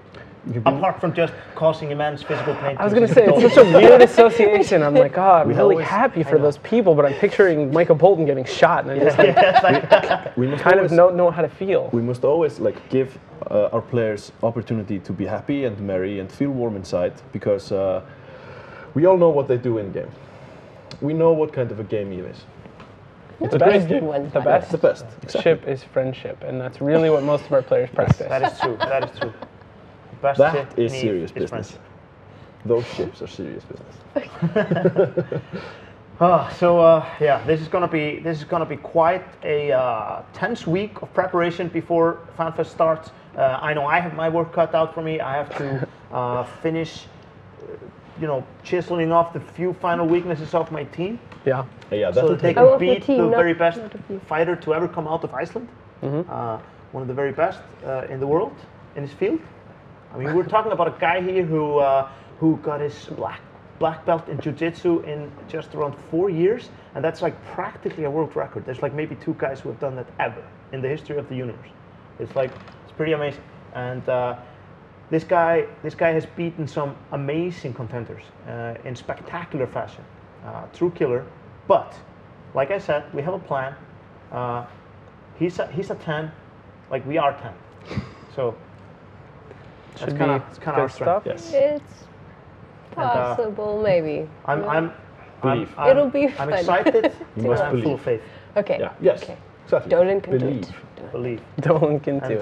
Apart from just causing immense physical pain. I was going to say, it's such a weird association. I'm like, I'm really happy for those people, but I'm picturing Michael Bolton getting shot, and I just we must kind of know how to feel. We must always like give our players opportunity to be happy and merry and feel warm inside, because we all know what they do in game. We know what kind of a game Eve is. It's a great game. The best. The best. Ship is friendship, and that's really what most of our players practice. That is true. That is true. That is serious business. Those ships are serious business. Yeah, this is gonna be quite a tense week of preparation before FanFest starts. I know I have my work cut out for me. I have to finish, chiseling off the few final weaknesses of my team. Yeah. So that they can beat the very best fighter to ever come out of Iceland. One of the very best in the world in his field. I mean, we're talking about a guy here who got his black belt in jiu-jitsu in just around 4 years, and that's like practically a world record. There's like maybe 2 guys who have done that ever in the history of the universe. It's pretty amazing. And this guy has beaten some amazing contenders in spectacular fashion. True killer. But like I said, we have a plan. He's a 10, like we are 10. So. It's kind of our strength. Yes. It's possible, maybe. It'll be fun. I'm excited. You must believe. Full faith. Okay. Yeah. Yes. Okay. Exactly. Dolan can do it. Believe. Dolan can do it.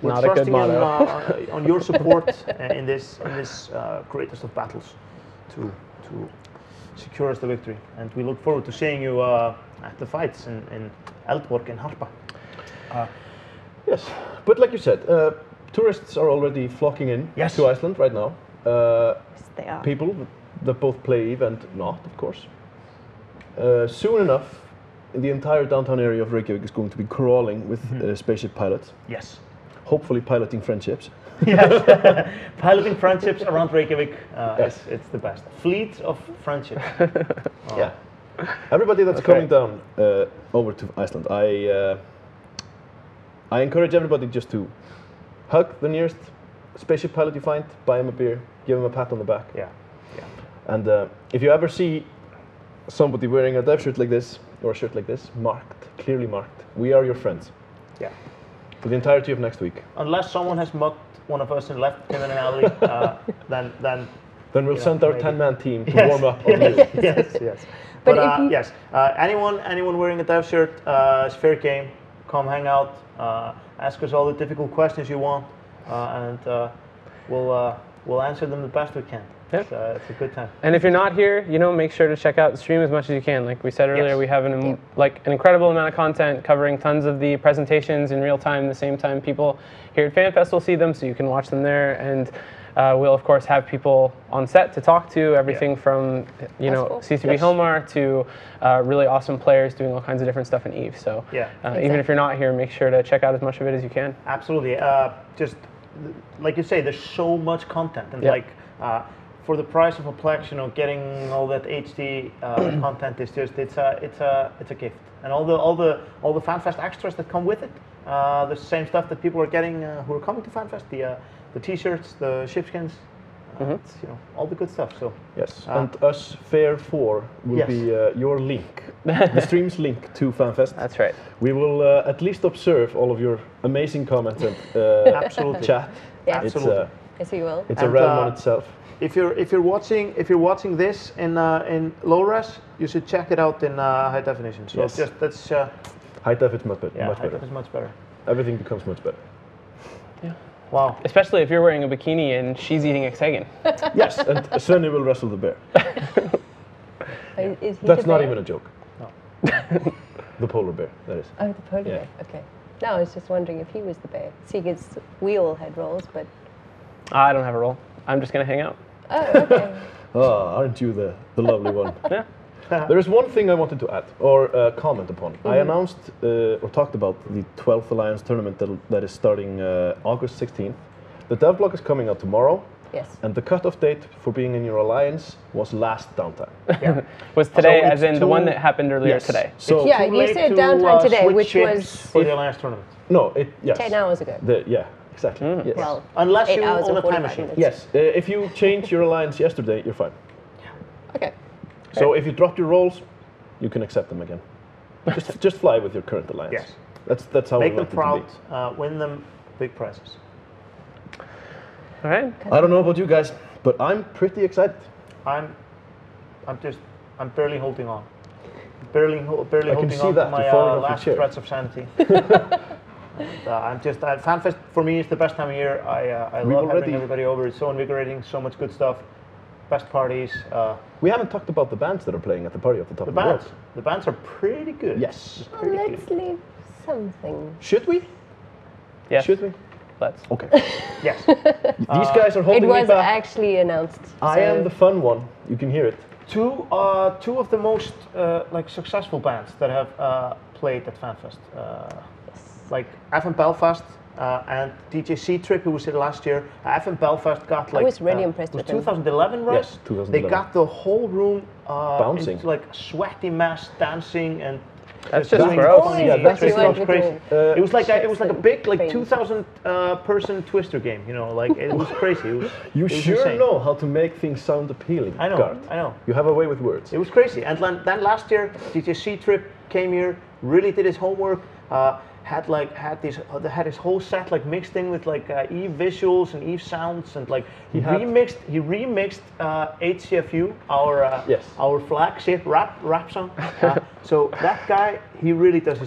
We're Not a good motto. On your support in this greatest of battles to secure us the victory. And we look forward to seeing you at the fights in Eldborg and Harpa. Yes, but like you said. Tourists are already flocking in to Iceland right now. Yes, they are. People that both play Eve and not, of course. Soon enough, the entire downtown area of Reykjavik is going to be crawling with spaceship pilots. Yes. Hopefully piloting friendships. Yes. Piloting friendships around Reykjavik, it's the best. Fleet of friendships. Yeah. Everybody that's coming down over to Iceland, I encourage everybody just to hug the nearest spaceship pilot you find, buy him a beer, give him a pat on the back. Yeah. And if you ever see somebody wearing a dev shirt like this, or a shirt like this, clearly marked, we are your friends. Yeah. For the entirety of next week. Unless someone has mugged one of us and left him in an alley, then we'll send our 10-man team to warm up on you. Yes. But yes, anyone wearing a dev shirt, it's fair game. Come hang out. Ask us all the difficult questions you want, and we'll answer them the best we can. It's a good time. And if you're not here, make sure to check out the stream as much as you can. Like we said earlier, we have an incredible amount of content covering tons of the presentations in real time. The same time people here at FanFest will see them, so you can watch them there. And We'll of course have people on set to talk to, everything from CCP Hilmar to really awesome players doing all kinds of different stuff in EVE. So even if you're not here, make sure to check out as much of it as you can. Absolutely. Just like you say, there's so much content, and like for the price of a Plex, getting all that HD content is just it's a gift, and all the Fanfest extras that come with it, the same stuff that people are getting who are coming to Fanfest, the T-shirts, the shipskins, it's, all the good stuff. So yes, and us Fair 4 will be your link, the stream's link to Fanfest. That's right. We will at least observe all of your amazing comments and absolutely chat. Yeah. Absolutely. Yes, we will. It's a realm on itself. If you're watching this in low res, you should check it out in high definition. So that's high def is much better. Yeah, high def is much better. Everything becomes much better. Yeah. Wow. Especially if you're wearing a bikini and she's eating Exhagen. Yes, and Svenny will wrestle the bear. Is he That's the not bear? even a joke. No. The polar bear, that is. Oh, the polar bear. Okay. No, I was just wondering if he was the bear. We all had roles, but I don't have a role. I'm just gonna hang out. Oh, okay. Aren't you the lovely one? Yeah. There is one thing I wanted to add or comment upon. I announced or talked about the 12th Alliance tournament that is starting August 16th. The devlog is coming out tomorrow. Yes. And the cutoff date for being in your alliance was last downtime. Yeah. Was today, as in the one that happened earlier today? So you said downtime today, which was for the alliance tournament. No, 10 hours ago. Exactly. Yes. Well, unless 8 you hours own and a time 45 machine. minutes. Yes. If you change your alliance yesterday, you're fine. Okay. So if you drop your rolls, you can accept them again. just fly with your current alliance. Yes. That's how make we them want it to proud. Win them big prizes. All right. I don't know about you guys, but I'm pretty excited. I'm barely holding on. Barely holding on to my last threads of sanity. I'm just Fanfest for me is the best time of year. I love having everybody over. It's so invigorating. So much good stuff. Best parties. We haven't talked about the bands that are playing at the party off the top of the world. The bands are pretty good. Yes. Let's leave something. Should we? Yes. Should we? Let's. Okay. Yes. These guys are holding me back. It was actually announced. I am the fun one. You can hear it. Two of the most successful bands that have played at Fanfest. Like FM Belfast and DJ C-Trip, who was here last year. FM Belfast got I was really impressed with them. 2011, right? Yes, 2011. They got the whole room bouncing, into like sweaty mass dancing and. That's just gross. Yeah, that's just crazy. It was like a big 2,000 person Twister game. It was crazy. You sure insane. know how to make things sound appealing. I know. Gart. I know. You have a way with words. It was crazy. And then last year, DJ C-Trip came here, really did his homework. Had his whole set mixed in with Eve visuals and Eve sounds, and he remixed HCFU, our flagship rap song. So that guy, he really does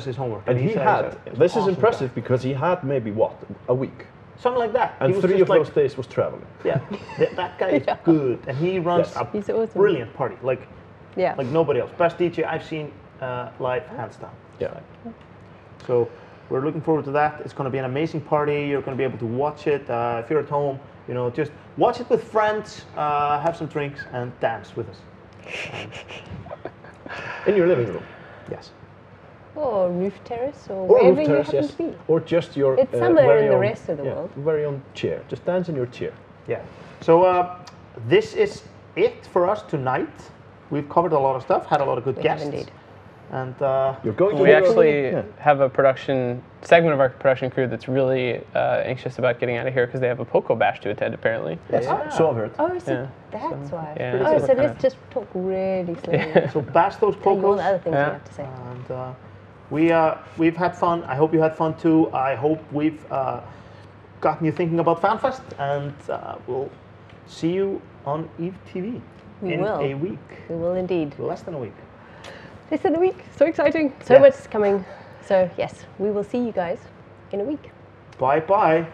his homework. And he had this is impressive because he had maybe a week. Something like that. And 3 of those days was traveling. Yeah, that guy is good, and he runs a brilliant party, like nobody else. Best DJ I've seen live, hands down. Yeah. So we're looking forward to that. It's going to be an amazing party. You're going to be able to watch it. If you're at home, just watch it with friends, have some drinks, and dance with us. In your living room. Yes. Or roof terrace, or wherever roof terrace, you happen to be. Or just your it's somewhere in the rest of the world. Very own chair. Just dance in your chair. Yeah. So this is it for us tonight. We've covered a lot of stuff, had a lot of good guests. Indeed. And you're going to we actually have a segment of our production crew that's really anxious about getting out of here because they have a Poco Bash to attend apparently. Yes. So I've heard. Oh, so that's why. Yeah. Oh, so let's just talk really slowly. Yeah. So bash those Pocos. All the other things you have to say. And we've had fun. I hope you had fun too. I hope we've gotten you thinking about Fanfest, and we'll see you on EVE TV in a week. We will indeed. Less than a week. Less than a week. So exciting. So much is coming. So yes, we will see you guys in a week. Bye bye.